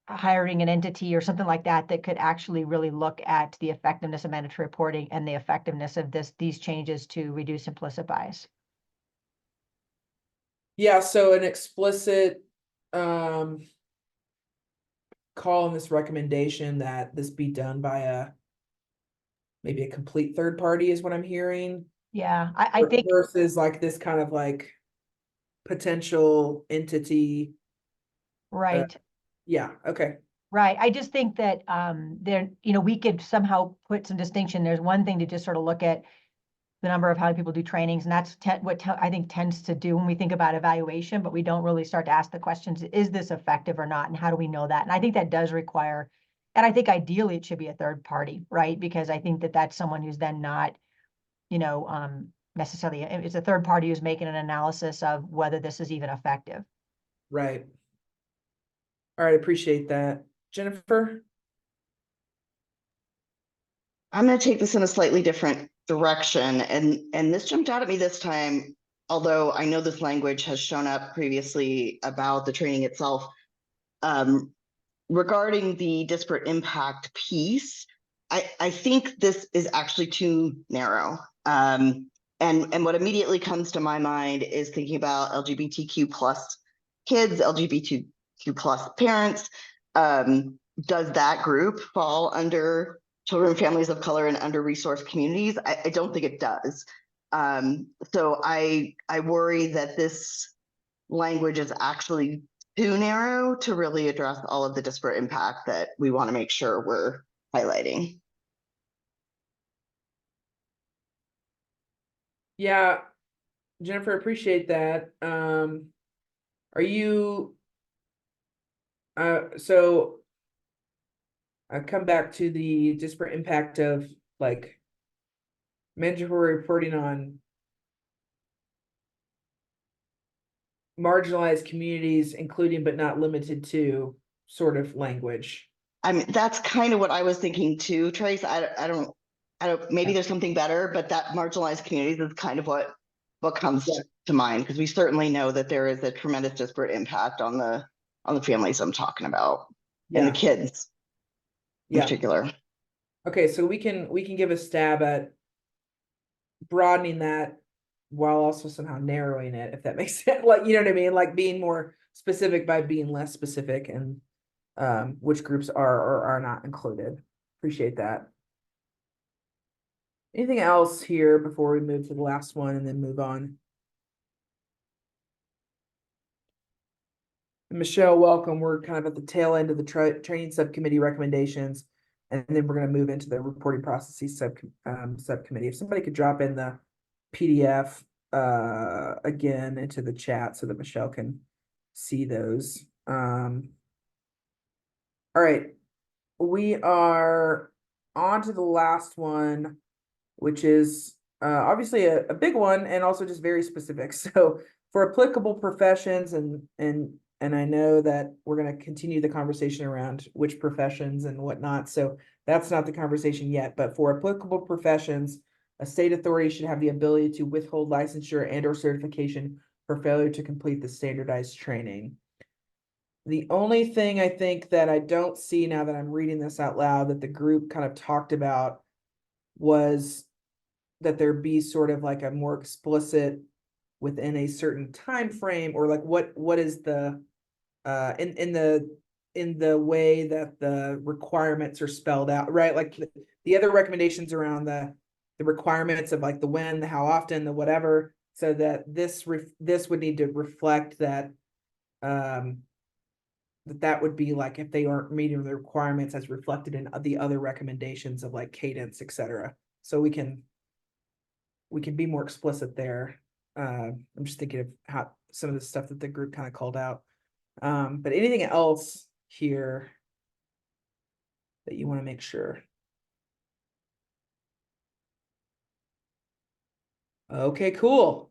hiring an entity or something like that, that could actually really look at the effectiveness of mandatory reporting and the effectiveness of these changes to reduce implicit bias. Yeah, so an explicit call in this recommendation that this be done by maybe a complete third party is what I'm hearing. Yeah, I think versus like this kind of like potential entity Right. Yeah, okay. Right. I just think that there, we could somehow put some distinction. There's one thing to just sort of look at the number of how many people do trainings, and that's I think tends to do when we think about evaluation, but we don't really start to ask the questions, is this effective or not? And how do we know that? And I think that does require, and I think ideally it should be a third party, right? Because I think that that's someone who's then not, necessarily, it's a third party who's making an analysis of whether this is even effective. Right. All right, appreciate that. Jennifer? I'm going to take this in a slightly different direction, and this jumped out at me this time, although I know this language has shown up previously about the training itself. Regarding the disparate impact piece, I think this is actually too narrow. And what immediately comes to my mind is thinking about LGBTQ plus kids, LGBTQ plus parents. Does that group fall under children and families of color and under-resourced communities? I don't think it does. So I worry that this language is actually too narrow to really address all of the disparate impact that we want to make sure we're highlighting. Yeah, Jennifer, appreciate that. Are you, so I come back to the disparate impact of like mandatory reporting on marginalized communities, including but not limited to sort of language. I mean, that's kind of what I was thinking too, Trace. I don't, maybe there's something better, but that marginalized communities is kind of what comes to mind, because we certainly know that there is a tremendous disparate impact on the families I'm talking about and the kids in particular. Okay, so we can give a stab at broadening that while also somehow narrowing it, if that makes sense. Like, you know what I mean? Like being more specific by being less specific, and which groups are or are not included. Appreciate that. Anything else here before we move to the last one and then move on? Michelle, welcome. We're kind of at the tail end of the training subcommittee recommendations, and then we're going to move into the reporting processes subcommittee. If somebody could drop in the PDF again into the chat so that Michelle can see those. All right, we are on to the last one, which is obviously a big one and also just very specific. So for applicable professions, and I know that we're going to continue the conversation around which professions and whatnot. So that's not the conversation yet, but for applicable professions, a state authority should have the ability to withhold licensure and or certification for failure to complete the standardized training. The only thing I think that I don't see now that I'm reading this out loud that the group kind of talked about was that there be sort of like a more explicit within a certain time frame, or like what is the in the way that the requirements are spelled out, right? Like the other recommendations around the requirements of like the when, the how often, the whatever, so that this would need to reflect that that would be like if they aren't meeting the requirements as reflected in the other recommendations of like cadence, etc. So we can be more explicit there. I'm just thinking of how some of the stuff that the group kind of called out. But anything else here that you want to make sure? Okay, cool.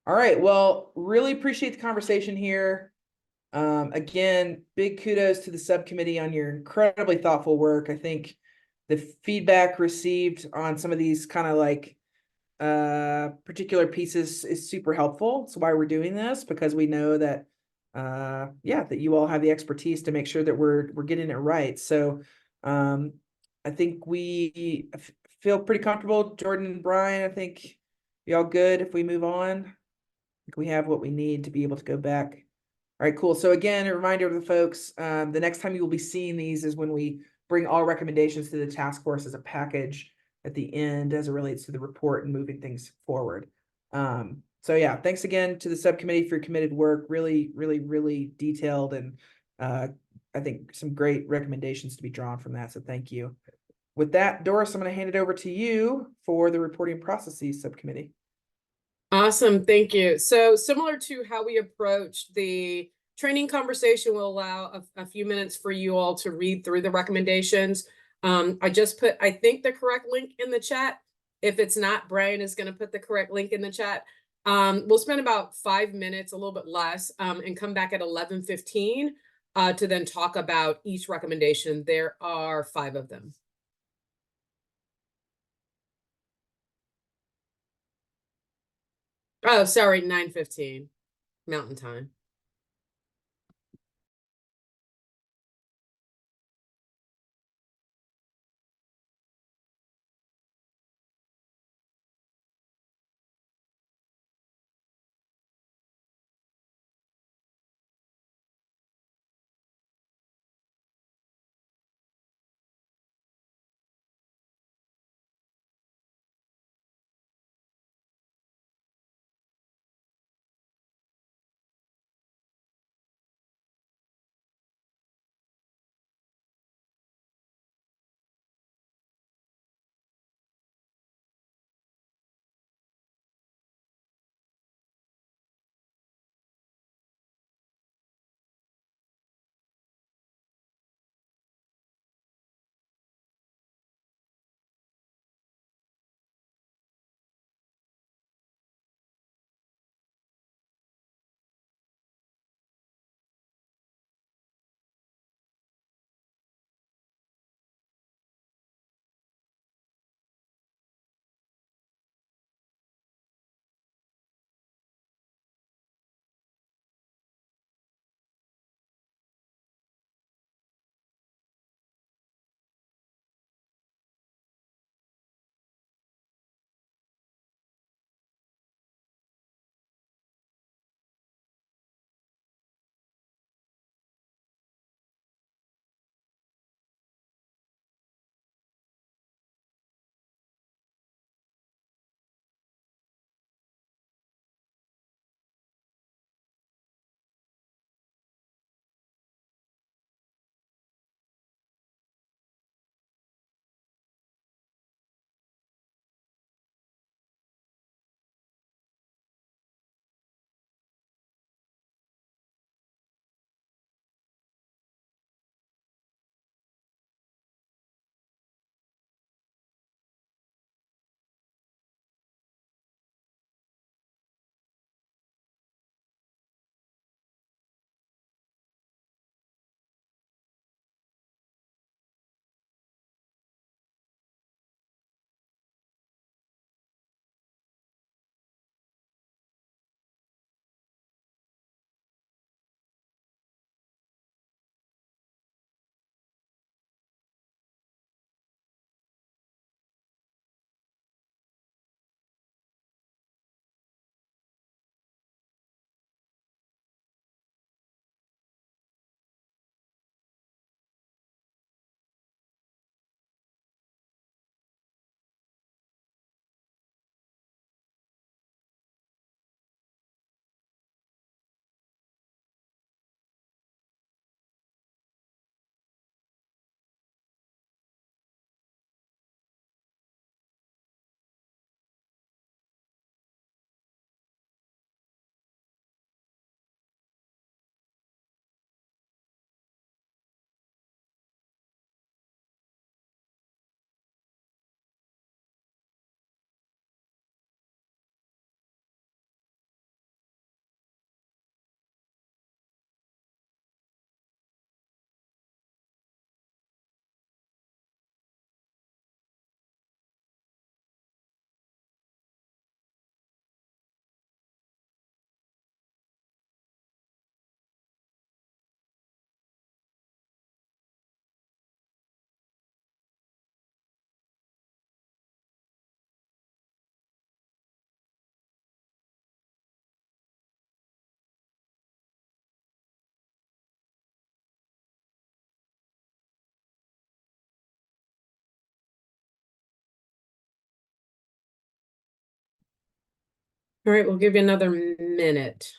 All right, well, really appreciate the conversation here. Again, big kudos to the subcommittee on your incredibly thoughtful work. I think the feedback received on some of these kind of like particular pieces is super helpful. That's why we're doing this, because we know that that you all have the expertise to make sure that we're getting it right. So I think we feel pretty comfortable. Jordan and Brian, I think y'all good if we move on. I think we have what we need to be able to go back. All right, cool. So again, a reminder to the folks, the next time you will be seeing these is when we bring all recommendations to the task force as a package at the end as it relates to the report and moving things forward. So yeah, thanks again to the subcommittee for your committed work. Really, really, really detailed and I think some great recommendations to be drawn from that. So thank you. With that, Doris, I'm going to hand it over to you for the reporting processes subcommittee. Awesome, thank you. So similar to how we approached the training conversation, will allow a few minutes for you all to read through the recommendations. I just put, I think, the correct link in the chat. If it's not, Brian is going to put the correct link in the chat. We'll spend about 5 minutes, a little bit less, and come back at 11:15 to then talk about each recommendation. There are 5 of them. Oh, sorry, 9:15 Mountain Time. All right, we'll give you another minute.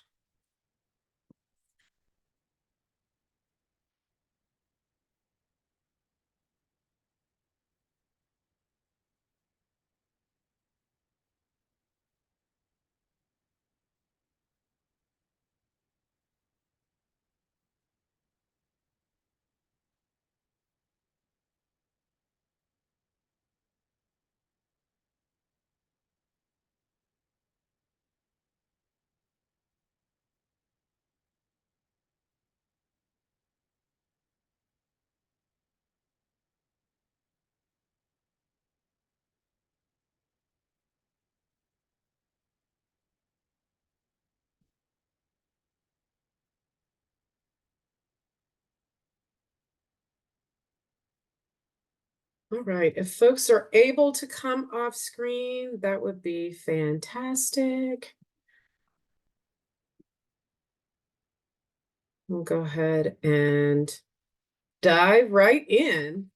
All right, if folks are able to come off screen, that would be fantastic. We'll go ahead and dive right in.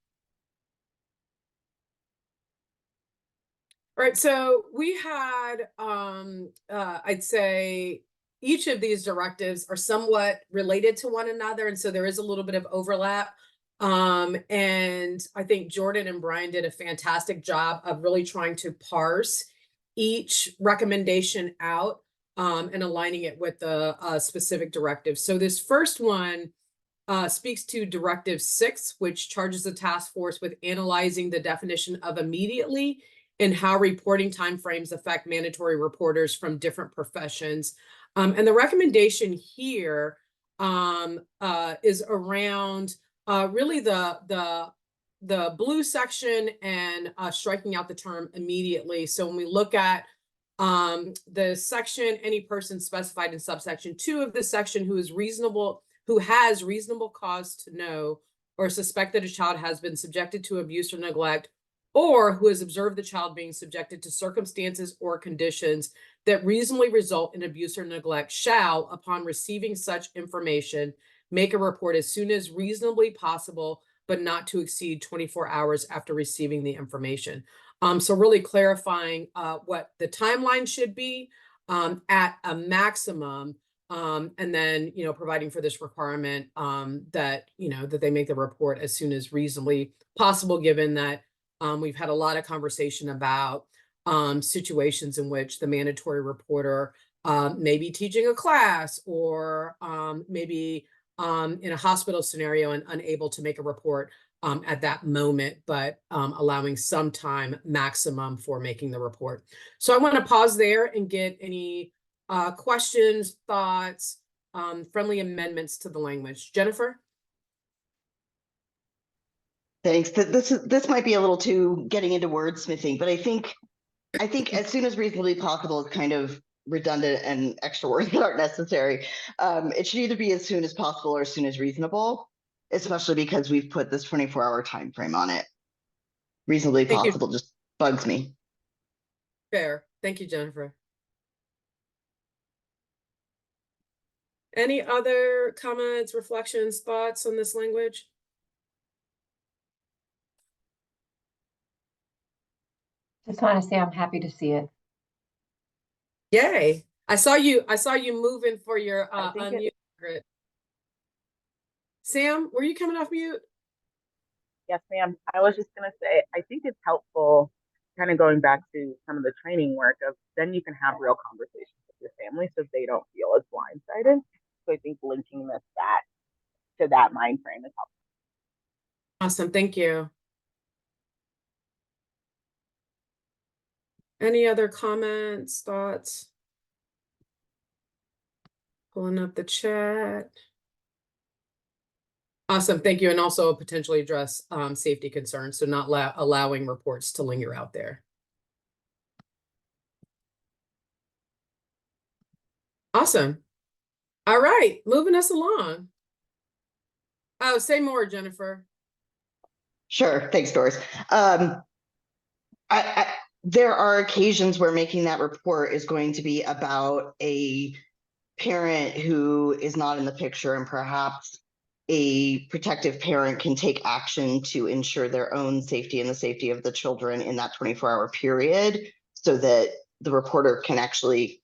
All right, so we had, I'd say each of these directives are somewhat related to one another, and so there is a little bit of overlap. And I think Jordan and Brian did a fantastic job of really trying to parse each recommendation out and aligning it with the specific directive. So this first one speaks to Directive 6, which charges the task force with analyzing the definition of immediately and how reporting timeframes affect mandatory reporters from different professions. And the recommendation here is around really the blue section and striking out the term immediately. So when we look at the section, any person specified in subsection 2 of this section who has reasonable cause to know or suspect that a child has been subjected to abuse or neglect, or who has observed the child being subjected to circumstances or conditions that reasonably result in abuse or neglect shall, upon receiving such information, make a report as soon as reasonably possible, but not to exceed 24 hours after receiving the information. So really clarifying what the timeline should be at a maximum, and then, providing for this requirement that they make the report as soon as reasonably possible, given that we've had a lot of conversation about situations in which the mandatory reporter may be teaching a class or maybe in a hospital scenario and unable to make a report at that moment, but allowing some time maximum for making the report. So I want to pause there and get any questions, thoughts, friendly amendments to the language. Jennifer? Thanks. This might be a little too getting into wordsmithing, but I think as soon as reasonably possible is kind of redundant and extra words that aren't necessary. It should either be as soon as possible or as soon as reasonable, especially because we've put this 24-hour time frame on it. Reasonably possible just bugs me. Fair. Thank you, Jennifer. Any other comments, reflections, thoughts on this language? Just want to say I'm happy to see it. Yay. I saw you moving for your unmute. Sam, were you coming off mute? Yes, ma'am. I was just going to say, I think it's helpful, kind of going back to some of the training work of then you can have real conversations with your family so they don't feel as blindsided. So I think linking this to that mind frame is helpful. Awesome. Thank you. Any other comments, thoughts? Pulling up the chat. Awesome. Thank you. And also potentially address safety concerns. So not allowing reports to linger out there. Awesome. All right. Moving us along. Oh, say more, Jennifer. Sure. Thanks, Doris. There are occasions where making that report is going to be about a parent who is not in the picture, and perhaps a protective parent can take action to ensure their own safety and the safety of the children in that 24-hour period so that the reporter can actually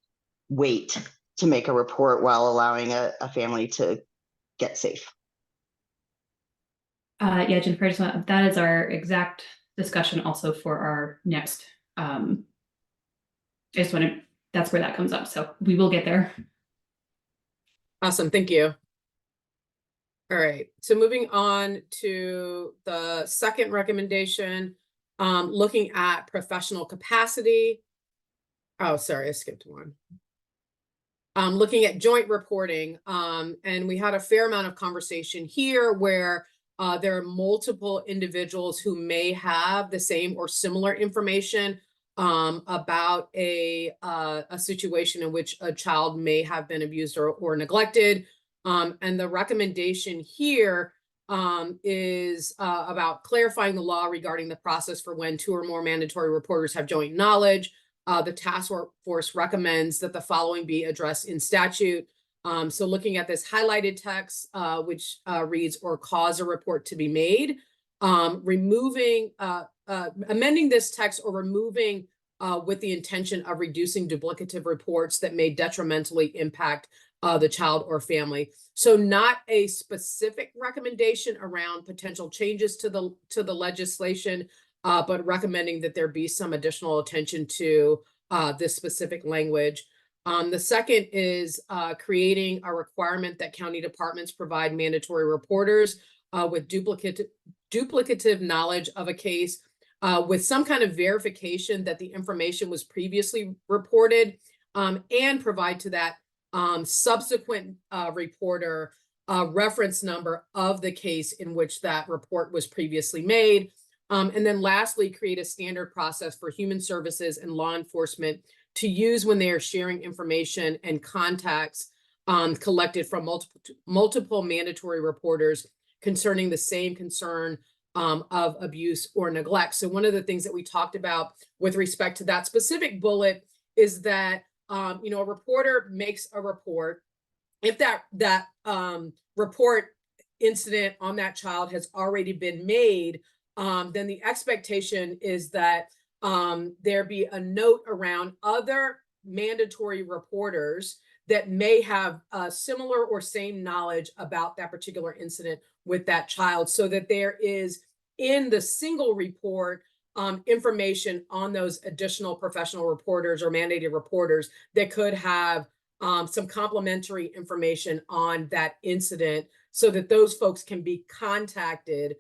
wait to make a report while allowing a family to get safe. Yeah, Jennifer, that is our exact discussion also for our next, I just want to, that's where that comes up. So we will get there. Awesome, thank you. All right, so moving on to the second recommendation, looking at professional capacity. Oh, sorry, I skipped one. Looking at joint reporting, and we had a fair amount of conversation here where there are multiple individuals who may have the same or similar information about a situation in which a child may have been abused or neglected. And the recommendation here is about clarifying the law regarding the process for when 2 or more mandatory reporters have joint knowledge. The task force recommends that the following be addressed in statute. So looking at this highlighted text, which reads or cause a report to be made, amending this text or removing with the intention of reducing duplicative reports that may detrimentally impact the child or family. So not a specific recommendation around potential changes to the legislation, but recommending that there be some additional attention to this specific language. The second is creating a requirement that county departments provide mandatory reporters with duplicative knowledge of a case with some kind of verification that the information was previously reported, and provide to that subsequent reporter reference number of the case in which that report was previously made. And then lastly, create a standard process for human services and law enforcement to use when they are sharing information and contacts collected from multiple mandatory reporters concerning the same concern of abuse or neglect. So one of the things that we talked about with respect to that specific bullet is that a reporter makes a report. If that report incident on that child has already been made, then the expectation is that there be a note around other mandatory reporters that may have similar or same knowledge about that particular incident with that child, so that there is in the single report information on those additional professional reporters or mandated reporters that could have some complementary information on that incident, so that those folks can be contacted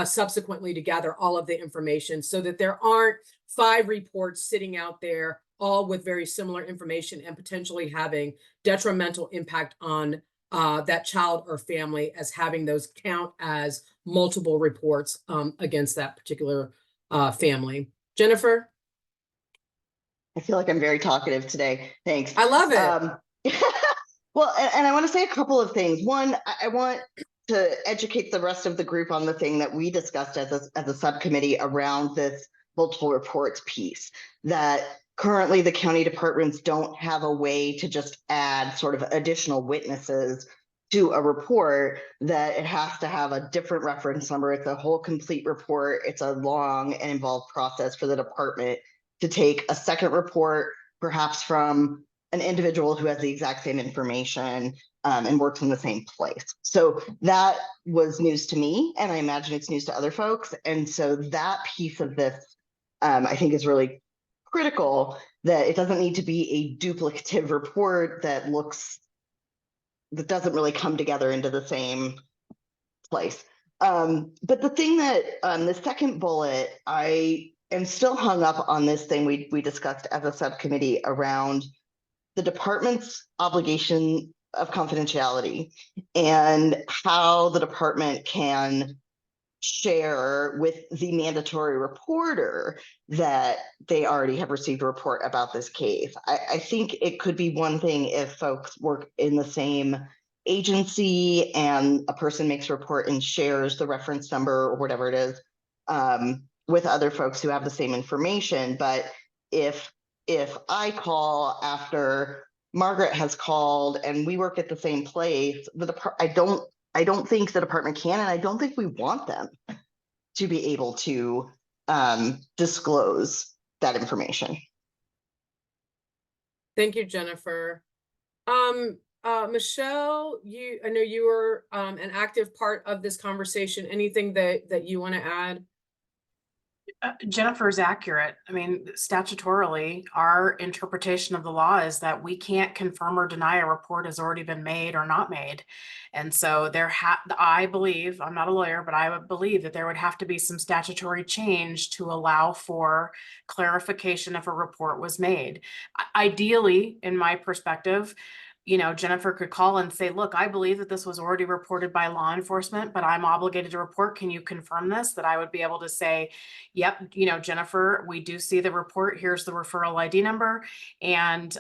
subsequently to gather all of the information, so that there aren't 5 reports sitting out there all with very similar information and potentially having detrimental impact on that child or family, as having those count as multiple reports against that particular family. Jennifer? I feel like I'm very talkative today. Thanks. I love it. Well, and I want to say a couple of things. One, I want to educate the rest of the group on the thing that we discussed as a subcommittee around this multiple reports piece, that currently the county departments don't have a way to just add sort of additional witnesses to a report, that it has to have a different reference number. It's a whole complete report. It's a long and involved process for the department to take a second report, perhaps from an individual who has the exact same information and works in the same place. So that was news to me, and I imagine it's news to other folks. And so that piece of this, I think, is really critical, that it doesn't need to be a duplicative report that doesn't really come together into the same place. But the thing that the second bullet, I am still hung up on this thing we discussed as a subcommittee around the department's obligation of confidentiality and how the department can share with the mandatory reporter that they already have received a report about this case. I think it could be one thing if folks work in the same agency and a person makes a report and shares the reference number or whatever it is with other folks who have the same information. But if I call after Margaret has called and we work at the same place, I don't think the department can, and I don't think we want them to be able to disclose that information. Thank you, Jennifer. Michelle, I know you were an active part of this conversation. Anything that you want to add? Jennifer is accurate. I mean, statutorily, our interpretation of the law is that we can't confirm or deny a report has already been made or not made. And so I believe, I'm not a lawyer, but I would believe that there would have to be some statutory change to allow for clarification if a report was made. Ideally, in my perspective, Jennifer could call and say, look, I believe that this was already reported by law enforcement, but I'm obligated to report. Can you confirm this? That I would be able to say, yep, Jennifer, we do see the report. Here's the referral ID number. And,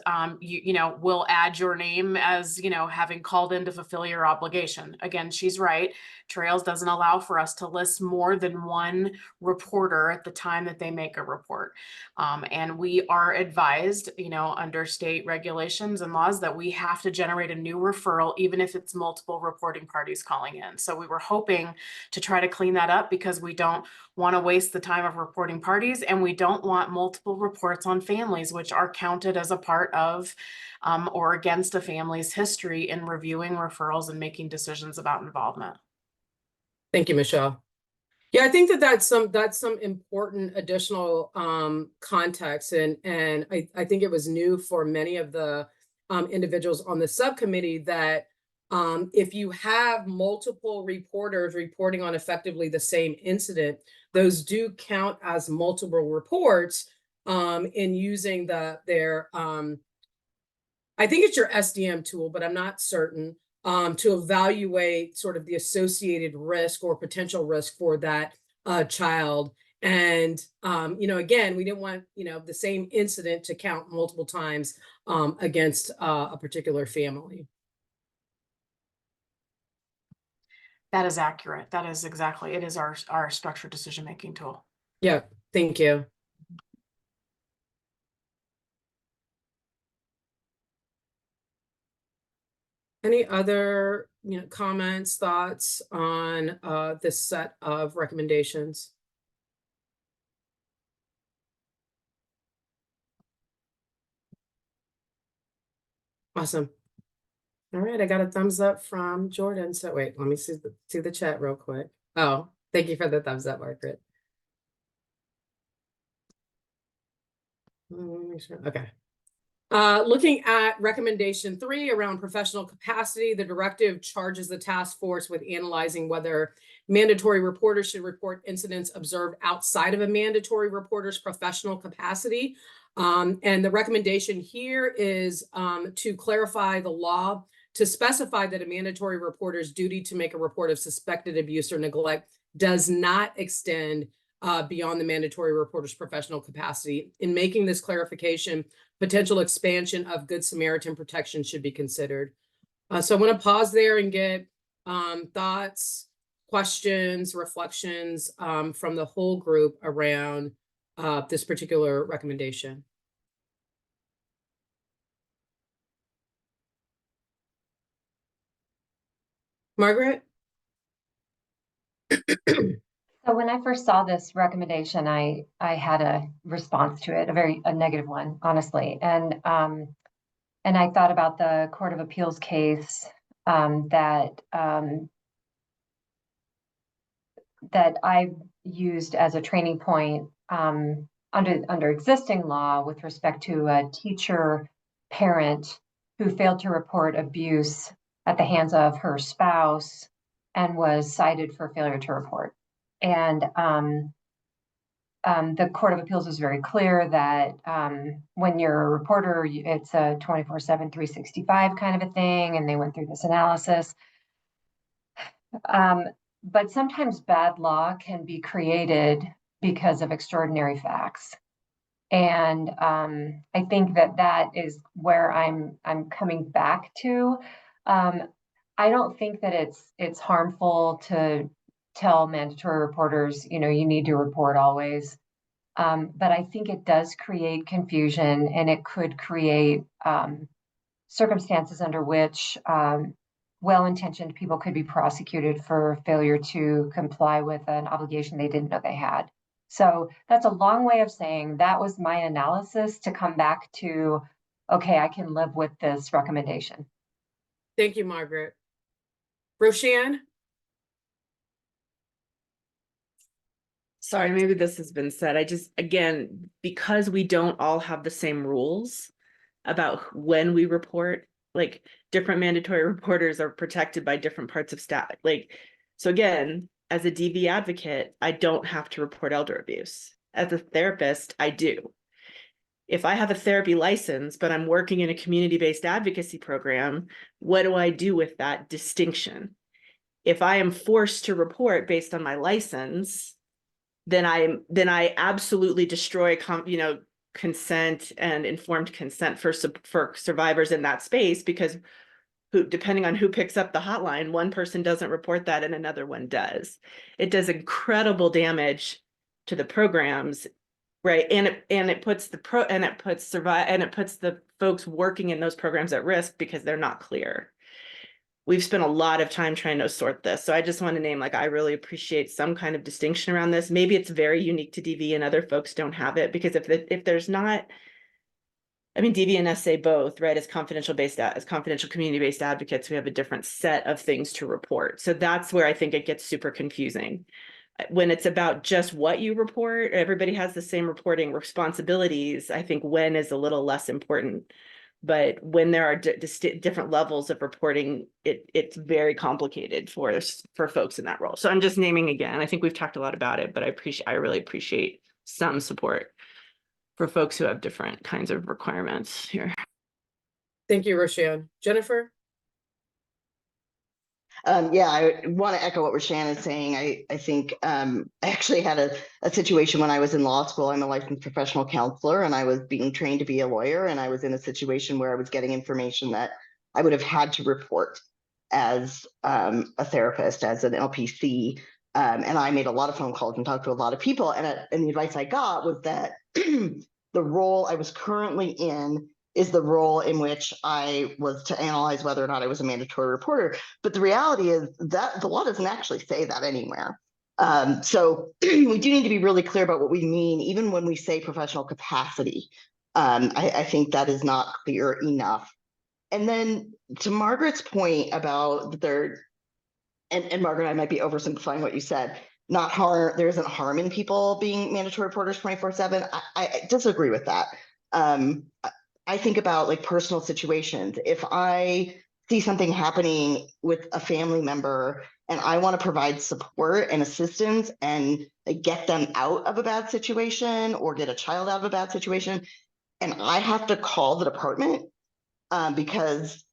we'll add your name as, having called in to fulfill your obligation. Again, she's right. Trails doesn't allow for us to list more than one reporter at the time that they make a report. And we are advised, under state regulations and laws that we have to generate a new referral, even if it's multiple reporting parties calling in. So we were hoping to try to clean that up because we don't want to waste the time of reporting parties, and we don't want multiple reports on families, which are counted as a part of or against a family's history in reviewing referrals and making decisions about involvement. Thank you, Michelle. Yeah, I think that's some important additional context, and I think it was new for many of the individuals on the subcommittee that if you have multiple reporters reporting on effectively the same incident, those do count as multiple reports in using their I think it's your SDM tool, but I'm not certain, to evaluate sort of the associated risk or potential risk for that child. And, again, we didn't want, the same incident to count multiple times against a particular family. That is accurate. That is exactly, it is our structured decision-making tool. Yeah, thank you. Any other, comments, thoughts on this set of recommendations? Awesome. All right, I got a thumbs up from Jordan. So wait, let me see the chat real quick. Oh, thank you for the thumbs up, Margaret. Okay. Looking at recommendation 3 around professional capacity, the directive charges the task force with analyzing whether mandatory reporters should report incidents observed outside of a mandatory reporter's professional capacity. And the recommendation here is to clarify the law to specify that a mandatory reporter's duty to make a report of suspected abuse or neglect does not extend beyond the mandatory reporter's professional capacity. In making this clarification, potential expansion of Good Samaritan protection should be considered. So I want to pause there and get thoughts, questions, reflections from the whole group around this particular recommendation. Margaret? So when I first saw this recommendation, I had a response to it, a negative one, honestly. And I thought about the Court of Appeals case that I used as a training point under existing law with respect to a teacher parent who failed to report abuse at the hands of her spouse and was cited for failure to report. And the Court of Appeals was very clear that when you're a reporter, it's a 24/7, 365 kind of a thing, and they went through this analysis. But sometimes bad law can be created because of extraordinary facts. And I think that is where I'm coming back to. I don't think that it's harmful to tell mandatory reporters, you need to report always. But I think it does create confusion, and it could create circumstances under which well-intentioned people could be prosecuted for failure to comply with an obligation they didn't know they had. So that's a long way of saying that was my analysis to come back to, okay, I can live with this recommendation. Thank you, Margaret. Roshan? Sorry, maybe this has been said. I just, again, because we don't all have the same rules about when we report, like different mandatory reporters are protected by different parts of staff. Like, so again, as a DV advocate, I don't have to report elder abuse. As a therapist, I do. If I have a therapy license, but I'm working in a community-based advocacy program, what do I do with that distinction? If I am forced to report based on my license, then I absolutely destroy consent and informed consent for survivors in that space, because depending on who picks up the hotline, one person doesn't report that and another one does. It does incredible damage to the programs, right? And it puts the folks working in those programs at risk because they're not clear. We've spent a lot of time trying to sort this. So I just want to name, like, I really appreciate some kind of distinction around this. Maybe it's very unique to DV and other folks don't have it, because if there's not, I mean, DV and SA both, right, as confidential community-based advocates, we have a different set of things to report. So that's where I think it gets super confusing. When it's about just what you report, everybody has the same reporting responsibilities. I think when is a little less important. But when there are different levels of reporting, it's very complicated for folks in that role. So I'm just naming again. I think we've talked a lot about it, but I really appreciate some support for folks who have different kinds of requirements here. Thank you, Roshan. Jennifer? Yeah, I want to echo what Roshan is saying. I think I actually had a situation when I was in law school. I'm a licensed professional counselor, and I was being trained to be a lawyer. And I was in a situation where I was getting information that I would have had to report as a therapist, as an LPC. And I made a lot of phone calls and talked to a lot of people. And the advice I got was that the role I was currently in is the role in which I was to analyze whether or not I was a mandatory reporter. But the reality is that the law doesn't actually say that anywhere. So we do need to be really clear about what we mean, even when we say professional capacity. I think that is not clear enough. And then to Margaret's point about the third, and Margaret, I might be oversimplifying what you said, there isn't harm in people being mandatory reporters 24/7. I disagree with that. I think about like personal situations. If I see something happening with a family member and I want to provide support and assistance and get them out of a bad situation or get a child out of a bad situation, and I have to call the department because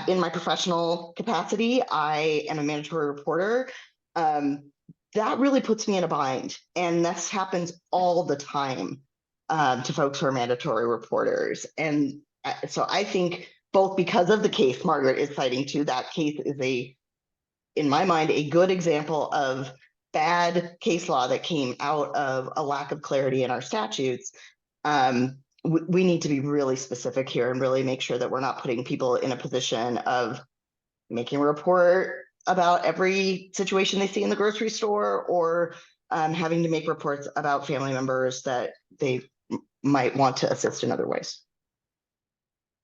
in my professional capacity, I am a mandatory reporter, that really puts me in a bind. And this happens all the time. To folks who are mandatory reporters. And so I think both because of the case Margaret is citing too, that case is in my mind, a good example of bad case law that came out of a lack of clarity in our statutes. We need to be really specific here and really make sure that we're not putting people in a position of making a report about every situation they see in the grocery store, or having to make reports about family members that they might want to assist in other ways.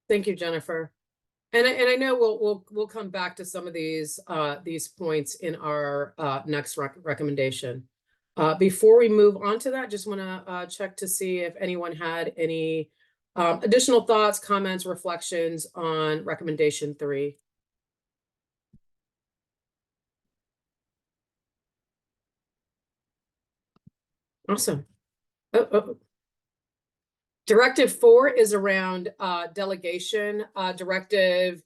Thank you, Jennifer. And I know we'll come back to some of these points in our next recommendation. Before we move on to that, just want to check to see if anyone had any additional thoughts, comments, reflections on recommendation 3. Awesome. Directive 4 is around delegation. Directive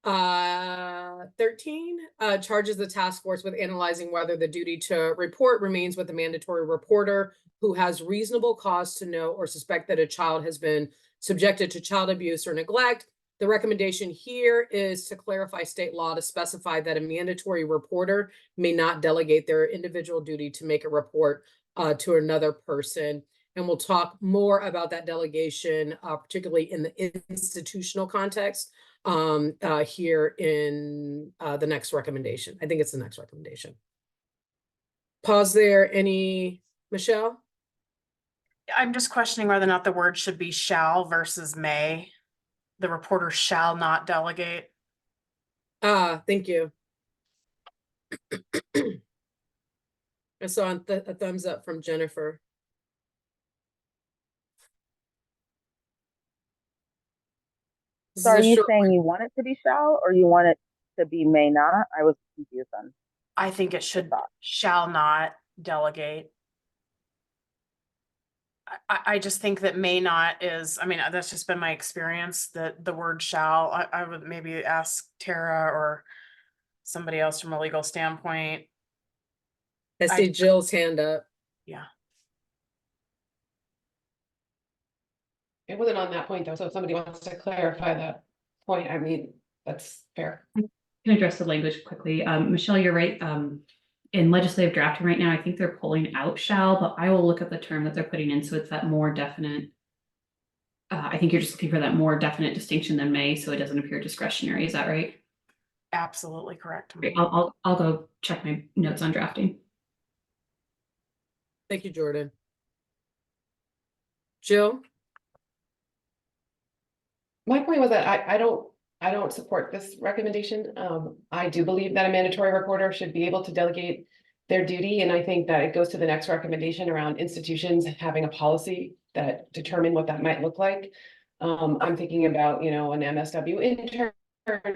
13 charges the task force with analyzing whether the duty to report remains with the mandatory reporter who has reasonable cause to know or suspect that a child has been subjected to child abuse or neglect. The recommendation here is to clarify state law to specify that a mandatory reporter may not delegate their individual duty to make a report to another person. And we'll talk more about that delegation, particularly in the institutional context here in the next recommendation. I think it's the next recommendation. Pause there. Michelle? I'm just questioning whether or not the word should be shall versus may. the reporter shall not delegate. Thank you. I saw a thumbs up from Jennifer. So are you saying you want it to be shall or you want it to be may not? I was confused on. I think it should shall not delegate. I just think that may not is, I mean, that's just been my experience that the word shall, I would maybe ask Tara or somebody else from a legal standpoint. I see Jill's hand up. Yeah. It wasn't on that point though, so if somebody wants to clarify that point, I mean, that's fair. I can address the language quickly. Michelle, you're right. In legislative drafting right now, I think they're pulling out shall, but I will look at the term that they're putting in, so it's that more definite. I think you're just looking for that more definite distinction than may, so it doesn't appear discretionary. Is that right? Absolutely correct. Great. I'll go check my notes on drafting. Thank you, Jordan. Jill? My point was that I don't support this recommendation. I do believe that a mandatory reporter should be able to delegate their duty, and I think that it goes to the next recommendation around institutions having a policy that determine what that might look like. I'm thinking about, you know, an MSW intern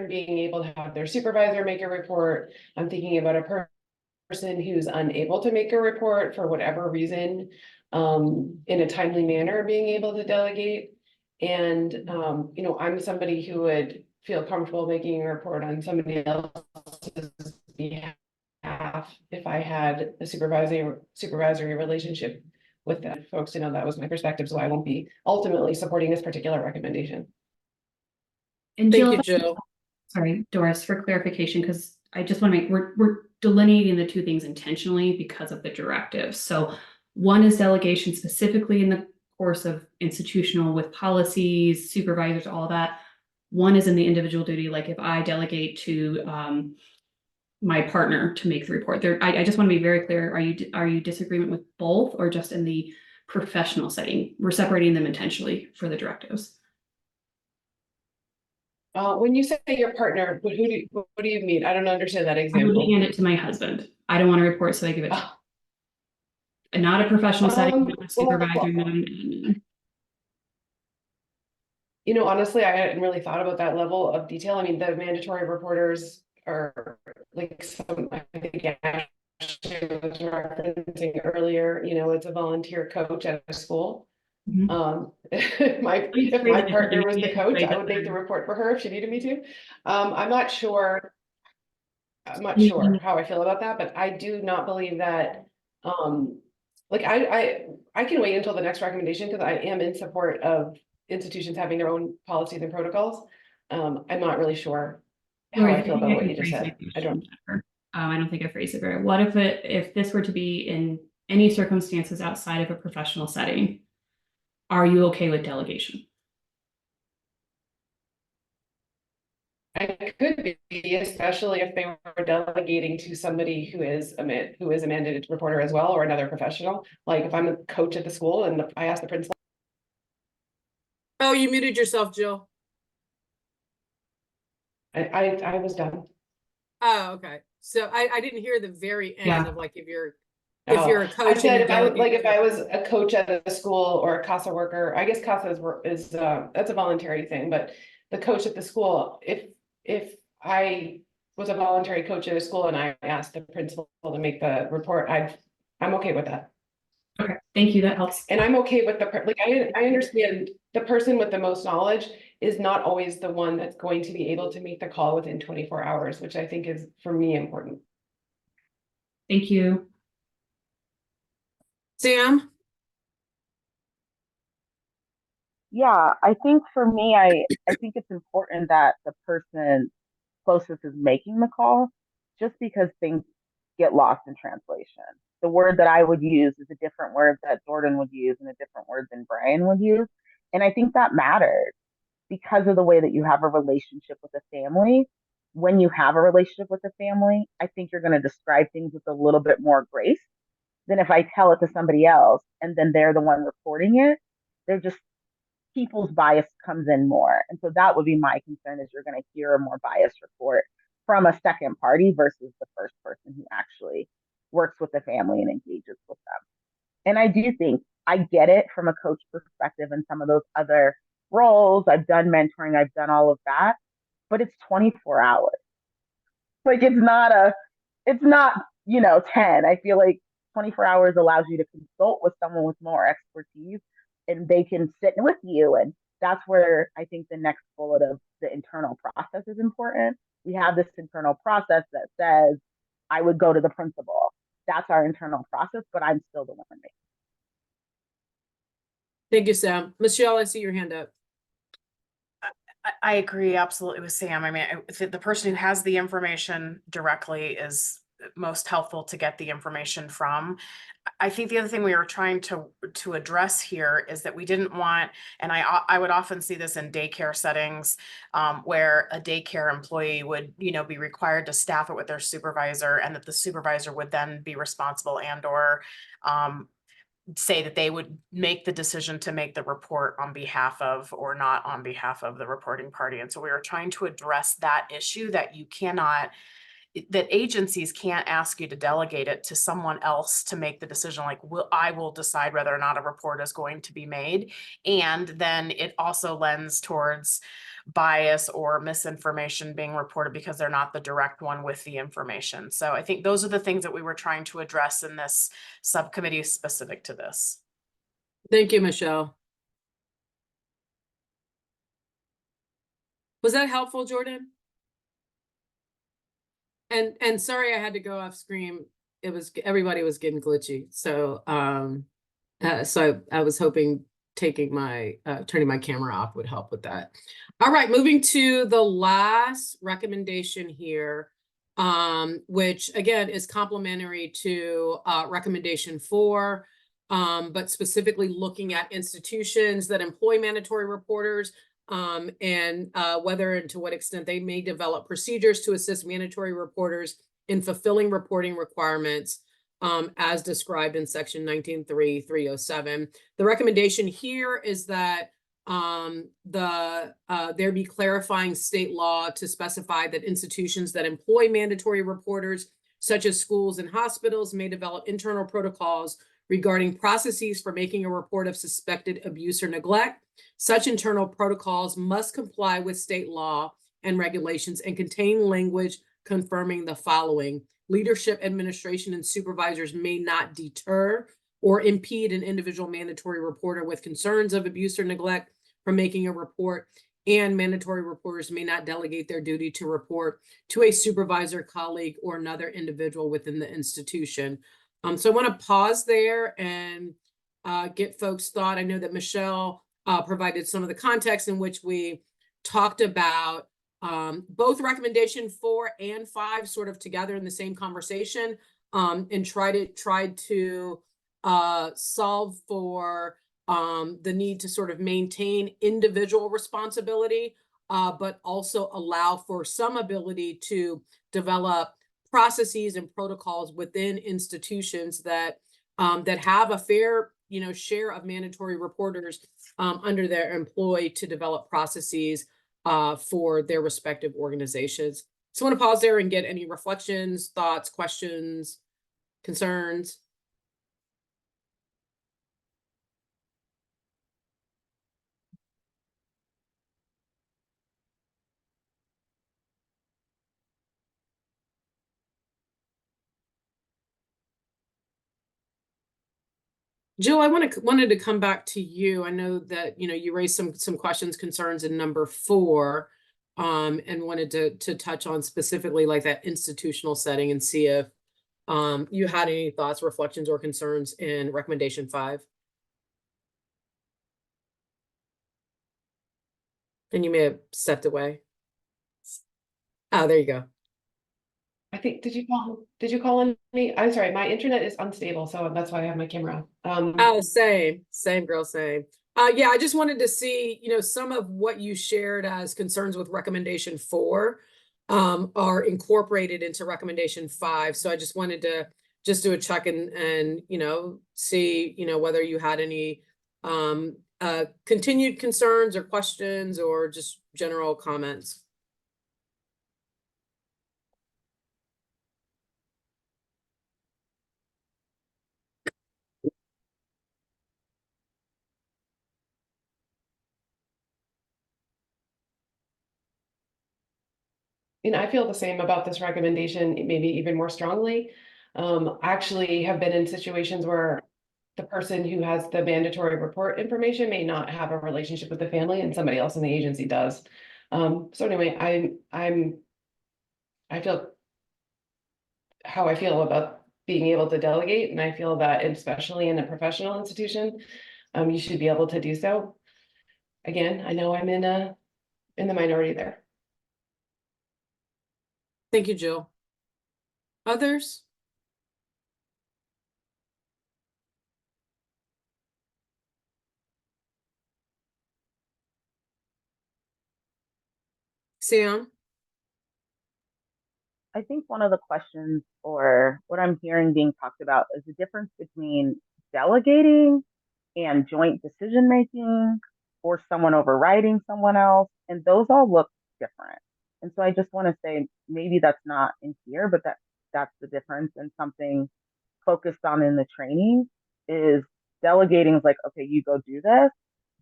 being able to have their supervisor make a report. I'm thinking about a person who's unable to make a report for whatever reason, in a timely manner, being able to delegate. And, you know, I'm somebody who would feel comfortable making a report on somebody else's behalf if I had a supervisory relationship with them. Folks to know that was my perspective, so I won't be ultimately supporting this particular recommendation. And Thank Jill, you, Jill. Sorry, Doris, for clarification, because I just want to make, we're delineating the two things intentionally because of the directive. So one is delegation specifically in the course of institutional with policies, supervisors, all that. One is in the individual duty, like if I delegate to my partner to make the report. There, I just want to be very clear. Are you disagreement with both or just in the professional setting? We're separating them intentionally for the directives. When you say your partner, what do you mean? I don't understand that I example. would hand it to my husband. I don't want to report, so I give it to and not a professional setting, not a supervisor, not an admin. You know, honestly, I hadn't really thought about that level of detail. I mean, the mandatory reporters are like some, I think Ashley was referencing earlier, you know, it's a volunteer coach at a school. If my partner was the coach, I would make the report for her if she needed me to. I'm not sure how I feel about that, but I do not believe that, like I can wait until the next recommendation because I am in support of institutions having their own policies and protocols. I'm not really sure how I feel about what you just said. I don't think I phrased it very well. What if this were to be in any circumstances outside of a professional setting? Are you okay with delegation? I could be, especially if they were delegating to somebody who is a mandated reporter as well, or another professional. Like if I'm a coach at the school and I ask the principal. Oh, you muted yourself, Jill. I was done. Oh, okay. So I didn't hear the very end of like if you're a coach. I said if I was a coach at a school or a CASA worker, I guess CASA is that's a voluntary thing, but the coach at the school, if I was a voluntary coach at a school and I asked the principal to make the report, I'm okay with that. Okay, thank you. That helps. And I'm okay with I understand the person with the most knowledge is not always the one that's going to be able to make the call within 24 hours, which I think is for me important. Thank you. Sam? Yeah, I think for me, I think it's important that the person closest is making the call, just because things get lost in translation. The word that I would use is a different word that Jordan would use and a different word than Brian would use. And I think that matters because of the way that you have a relationship with a family. When you have a relationship with a family, I think you're going to describe things with a little bit more grace than if I tell it to somebody else and then they're the one reporting it. They're just people's bias comes in more. And so that would be my concern, is you're going to hear a more biased report from a second party versus the first person who actually works with the family and engages with them. And I do think I get it from a coach perspective and some of those other roles. I've done mentoring, I've done all of that, but it's 24 hours. Like it's not, 10. I feel like 24 hours allows you to consult with someone with more expertise and they can sit with you. And that's where I think the next bullet of the internal process is important. We have this internal process that says, I would go to the principal. That's our internal process, but I'm still the one making. Thank you, Sam. Michelle, I see your hand up. I agree absolutely with Sam. I mean, the person who has the information directly is most helpful to get the information from. I think the other thing we were trying to address here is that we didn't want, and I would often see this in daycare settings, where a daycare employee would, be required to staff it with their supervisor, and that the supervisor would then be responsible and or say that they would make the decision to make the report on behalf of or not on behalf of the reporting party. And so we were trying to address that issue, that you cannot, that agencies can't ask you to delegate it to someone else to make the decision, like, I will decide whether or not a report is going to be made. And then it also lends towards bias or misinformation being reported because they're not the direct one with the information. So I think those are the things that we were trying to address in this subcommittee specific to this. Thank you, Michelle. Was that helpful, Jordan? And sorry I had to go off screen. Everybody was getting glitchy. So so I was hoping turning my camera off would help with that. All right, moving to the last recommendation here, which again is complementary to recommendation 4, but specifically looking at institutions that employ mandatory reporters, and whether and to what extent they may develop procedures to assist mandatory reporters in fulfilling reporting requirements, as described in section 19.3.307. The recommendation here is that there be clarifying state law to specify that institutions that employ mandatory reporters, such as schools and hospitals, may develop internal protocols regarding processes for making a report of suspected abuse or neglect. Such internal protocols must comply with state law and regulations and contain language confirming the following: leadership, administration, and supervisors may not deter or impede an individual mandatory reporter with concerns of abuse or neglect from making a report, and mandatory reporters may not delegate their duty to report to a supervisor, colleague, or another individual within the institution. So I want to pause there and get folks' thought. I know that Michelle provided some of the context in which we talked about both recommendation 4 and 5 sort of together in the same conversation, and tried to solve for the need to sort of maintain individual responsibility, but also allow for some ability to develop processes and protocols within institutions that have a fair share of mandatory reporters under their employ to develop processes for their respective organizations. So I want to pause there and get any reflections, thoughts, questions, concerns. Jill, I wanted to come back to you. I know that you raised some questions, concerns in number 4, and wanted to touch on specifically like that institutional setting and see if you had any thoughts, reflections, or concerns in recommendation 5. And you may have stepped away. Oh, there you go. I think, did you call on me? I'm sorry, my internet is unstable, so that's why I have my camera on. Oh, same girl, same. Yeah, I just wanted to see, some of what you shared as concerns with recommendation 4 are incorporated into recommendation 5. So I just wanted to just do a check and see, whether you had any continued concerns or questions or just general comments? And I feel the same about this recommendation, maybe even more strongly. I actually have been in situations where the person who has the mandatory report information may not have a relationship with the family and somebody else in the agency does. So anyway, I feel how I feel about being able to delegate, and I feel that especially in a professional institution, you should be able to do so. Again, I know I'm in the minority there. Thank you, Jill. Others? Sam? I think one of the questions or what I'm hearing being talked about is the difference between delegating and joint decision making or someone overriding someone else. And those all look different. And so I just want to say maybe that's not in here, but that's the difference, and something focused on in the training is delegating is like, okay, you go do this,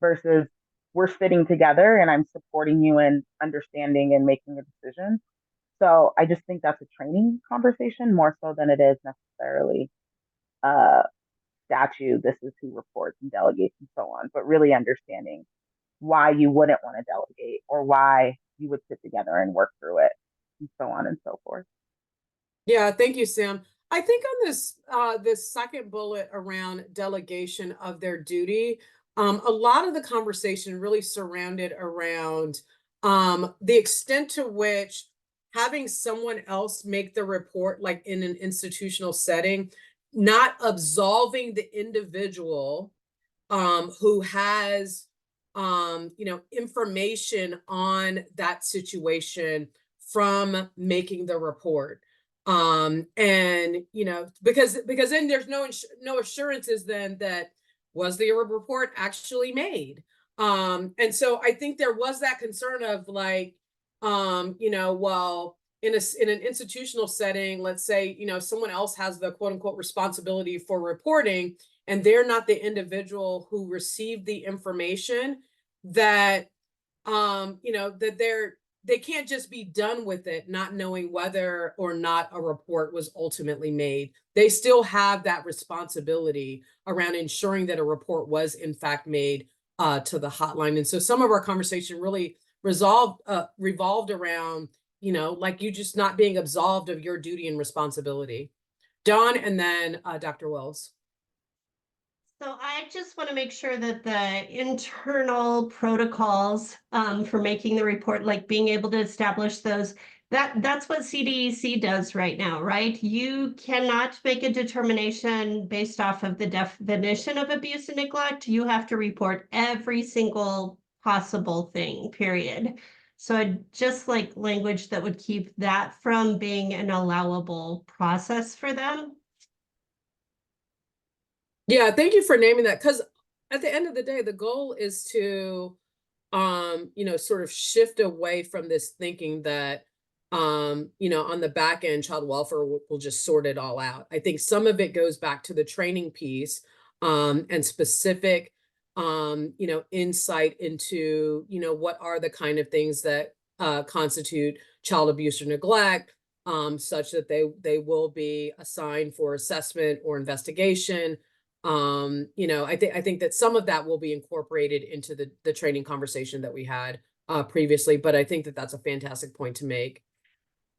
versus we're sitting together and I'm supporting you in understanding and making a decision. So I just think that's a training conversation more so than it is necessarily statute. This is who reports and delegates and so on, but really understanding why you wouldn't want to delegate or why you would sit together and work through it and so on and so forth. Yeah, thank you, Sam. I think on this second bullet around delegation of their duty, a lot of the conversation really surrounded around the extent to which having someone else make the report, like in an institutional setting, not absolving the individual who has information on that situation from making the report. And because then there's no assurances then that was the report actually made. And so I think there was that concern of like, well, in an institutional setting, let's say, someone else has the quote unquote responsibility for reporting, and they're not the individual who received the information, that that they can't just be done with it, not knowing whether or not a report was ultimately made. They still have that responsibility around ensuring that a report was in fact made to the hotline. And so some of our conversation really revolved around, like you just not being absolved of your duty and responsibility. Dawn, and then Dr. Wells. So I just want to make sure that the internal protocols for making the report, like being able to establish those, that's what CDEC does right now, right? You cannot make a determination based off of the definition of abuse and neglect. You have to report every single possible thing, period. So I'd just like language that would keep that from being an allowable process for them. Yeah, thank you for naming that, because at the end of the day, the goal is to, sort of shift away from this thinking that, on the back end, child welfare will just sort it all out. I think some of it goes back to the training piece, and specific, insight into, what are the kind of things that constitute child abuse or neglect, such that they will be assigned for assessment or investigation. I think that some of that will be incorporated into the training conversation that we had previously, but I think that that's a fantastic point to make.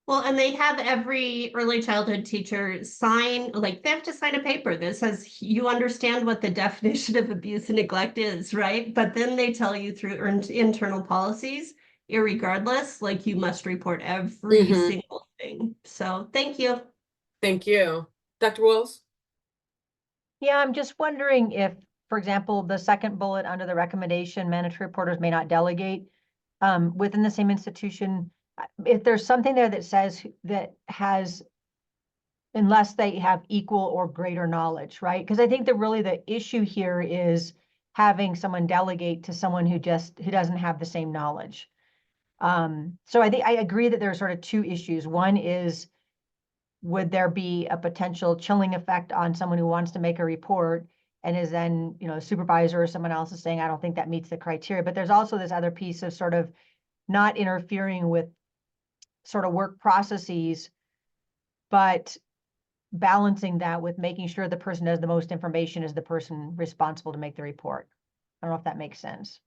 Well, and they have every early childhood teacher sign, like they have to sign a paper that says you understand what the definition of abuse and neglect is, right? But then they tell you through internal policies, irregardless, like you must report every single thing. So thank you. Thank you. Dr. Wills? Yeah, I'm just wondering if, for example, the second bullet under the recommendation, mandatory reporters may not delegate within the same institution. If there's something there that says that has, unless they have equal or greater knowledge, right? Because I think that really the issue here is having someone delegate to someone who doesn't have the same knowledge. So I think I agree that there are sort of two issues. One is, would there be a potential chilling effect on someone who wants to make a report and is then, you know, a supervisor or someone else is saying, I don't think that meets the criteria. But there's also this other piece of sort of not interfering with sort of work processes, but balancing that with making sure the person has the most information as the person responsible to make the report. I don't know if that makes sense.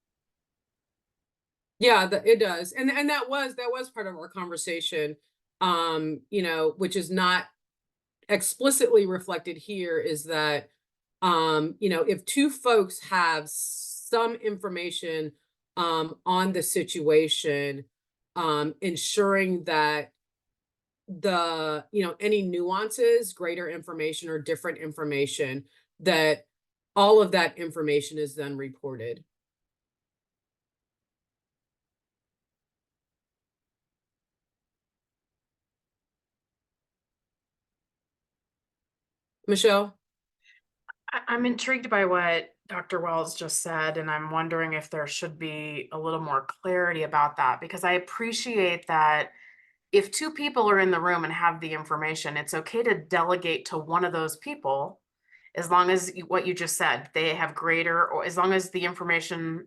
Yeah, it does. And that was part of our conversation, you know, which is not explicitly reflected here, is that, you know, if two folks have some information on the situation, ensuring that the, you know, any nuances, greater information or different information, that all of that information is then reported. Michelle? I'm intrigued by what Dr. Wells just said, and I'm wondering if there should be a little more clarity about that, because I appreciate that if two people are in the room and have the information, it's okay to delegate to one of those people, as long as what you just said, they have greater, or as long as the information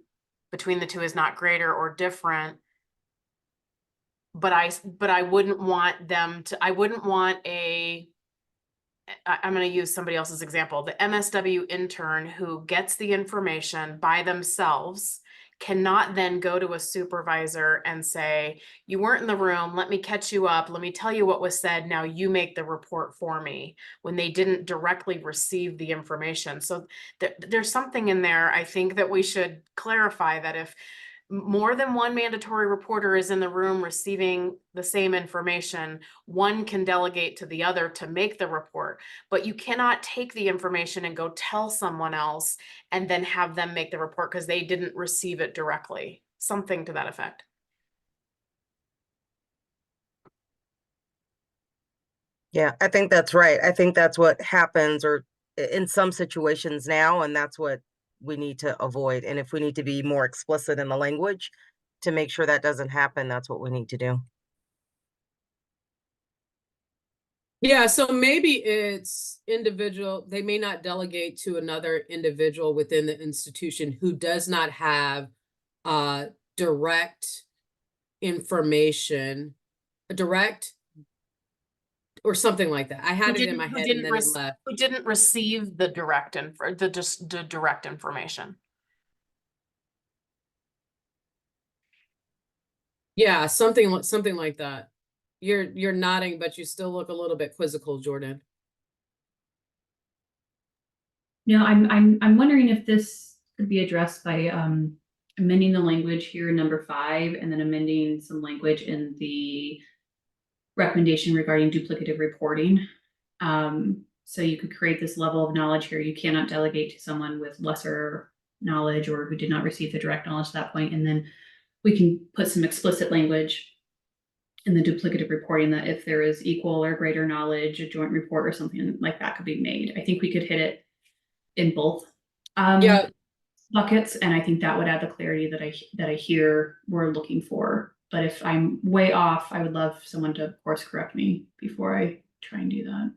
between the two is not greater or different. But I wouldn't want them to, I wouldn't want I'm going to use somebody else's example. The MSW intern who gets the information by themselves cannot then go to a supervisor and say, you weren't in the room, let me catch you up, let me tell you what was said, now you make the report for me, when they didn't directly receive the information. So there's something in there, I think, that we should clarify, that if more than one mandatory reporter is in the room receiving the same information, one can delegate to the other to make the report. But you cannot take the information and go tell someone else and then have them make the report because they didn't receive it directly. Something to that effect. Yeah, I think that's right. I think that's what happens, or in some situations now, and that's what we need to avoid. And if we need to be more explicit in the language to make sure that doesn't happen, that's what we need to do. Yeah, so maybe it's individual, they may not delegate to another individual within the institution who does not have direct information, direct or something like that. I had it in my head and then it left. Who didn't receive the direct the direct information. Yeah, something like that. You're nodding, but you still look a little bit quizzical, Jordan. No, I'm wondering if this could be addressed by amending the language here in number 5, and then amending some language in the recommendation regarding duplicative reporting. So you could create this level of knowledge here. You cannot delegate to someone with lesser knowledge or who did not receive the direct knowledge at that point. And then we can put some explicit language in the duplicative reporting that if there is equal or greater knowledge, a joint report or something like that could be made. I think we could hit it in both buckets, and I think that would add the clarity that I hear we're looking for. But if I'm way off, I would love someone to course correct me before I try and do that.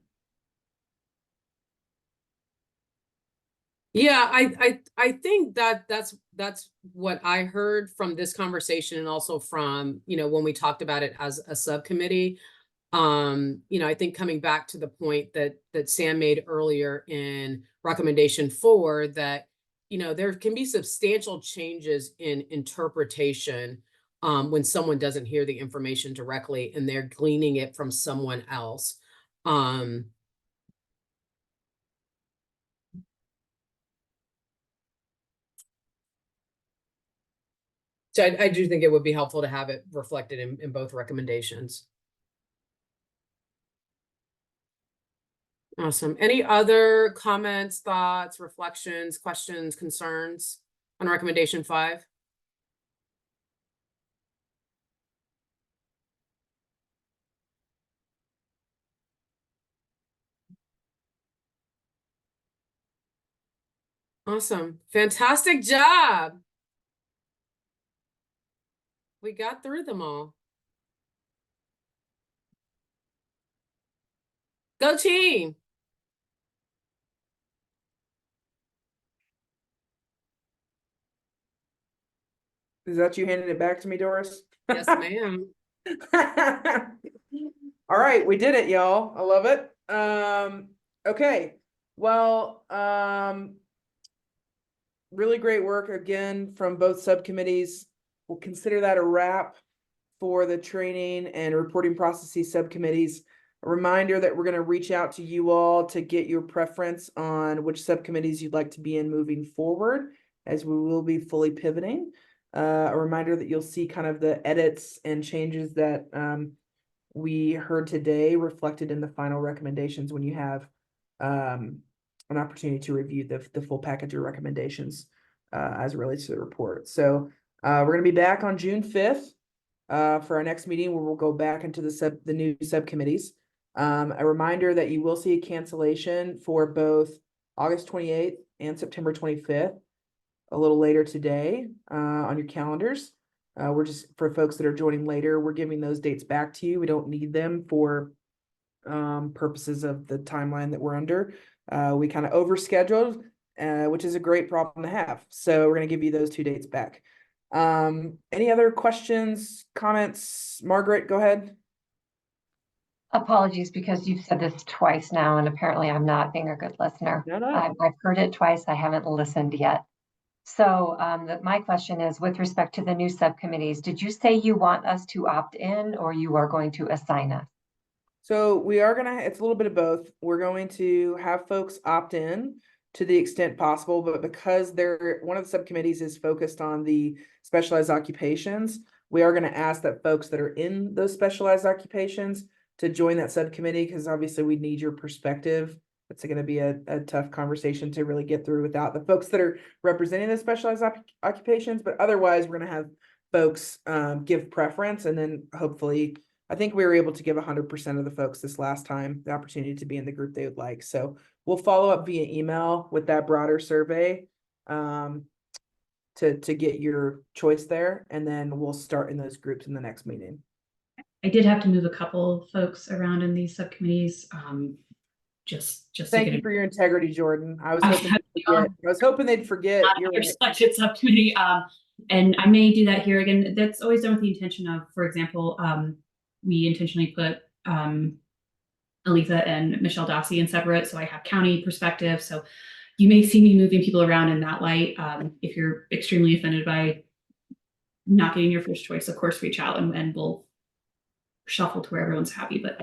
Yeah, I think that's what I heard from this conversation, and also from, you know, when we talked about it as a subcommittee. You know, I think coming back to the point that Sam made earlier in recommendation 4, that, you know, there can be substantial changes in interpretation when someone doesn't hear the information directly and they're gleaning it from someone else. So I do think it would be helpful to have it reflected in both recommendations. Awesome. Any other comments, thoughts, reflections, questions, concerns on recommendation 5? Awesome. Fantastic job. We got through them all. Go team. Is that you handing it back to me, Doris? Yes, ma'am. All right, we did it, y'all. I love it. Okay. Well, really great work again from both subcommittees. We'll consider that a wrap for the training and reporting processes subcommittees. A reminder that we're going to reach out to you all to get your preference on which subcommittees you'd like to be in moving forward, as we will be fully pivoting. A reminder that you'll see kind of the edits and changes that we heard today reflected in the final recommendations when you have an opportunity to review the full package of recommendations as it relates to the report. So we're going to be back on June 5th for our next meeting, where we'll go back into the new subcommittees. A reminder that you will see a cancellation for both August 28th and September 25th a little later today on your calendars. We're just, for folks that are joining later, we're giving those dates back to you. We don't need them for purposes of the timeline that we're under. We kind of overscheduled, which is a great problem to have. So we're going to give you those 2 dates back. Any other questions, comments? Margaret, go ahead. Apologies, because you've said this twice now, and apparently I'm not being a good listener. No. I've heard it twice. I haven't listened yet. So my question is, with respect to the new subcommittees, did you say you want us to opt in, or you are going to assign us? So we are going to, it's a little bit of both. We're going to have folks opt in to the extent possible, but because one of the subcommittees is focused on the specialized occupations, we are going to ask that folks that are in those specialized occupations to join that subcommittee, because obviously we need your perspective. It's going to be a tough conversation to really get through without the folks that are representing the specialized occupations, but otherwise we're going to have folks give preference, and then hopefully, I think we were able to give 100% of the folks this last time the opportunity to be in the group they would like. So we'll follow up via email with that broader survey to get your choice there, and then we'll start in those groups in the next meeting. I did have to move a couple folks around in these subcommittees. Just Thank you for your integrity, Jordan. I was hoping they'd forget. You're right. Selected subcommittee, and I may do that here again. That's always done with the intention of, for example, we intentionally put Aletha and Michelle Dossie in separate, so I have county perspective. So you may see me moving people around in that light. If you're extremely offended by not getting your first choice, of course, reach out and we'll shuffle to where everyone's happy. But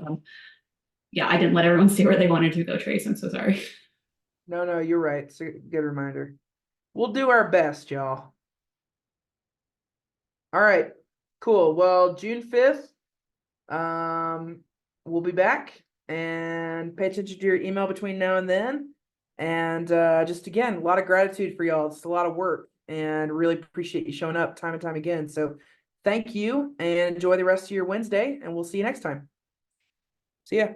yeah, I didn't let everyone stay where they wanted to go, Trace. I'm so sorry. No, you're right. It's a good reminder. We'll do our best, y'all. All right, cool. Well, June 5th, we'll be back, and pay attention to your email between now and then. And just again, a lot of gratitude for y'all. It's a lot of work, and really appreciate you showing up time and time again. So thank you, and enjoy the rest of your Wednesday, and we'll see you next time. See ya.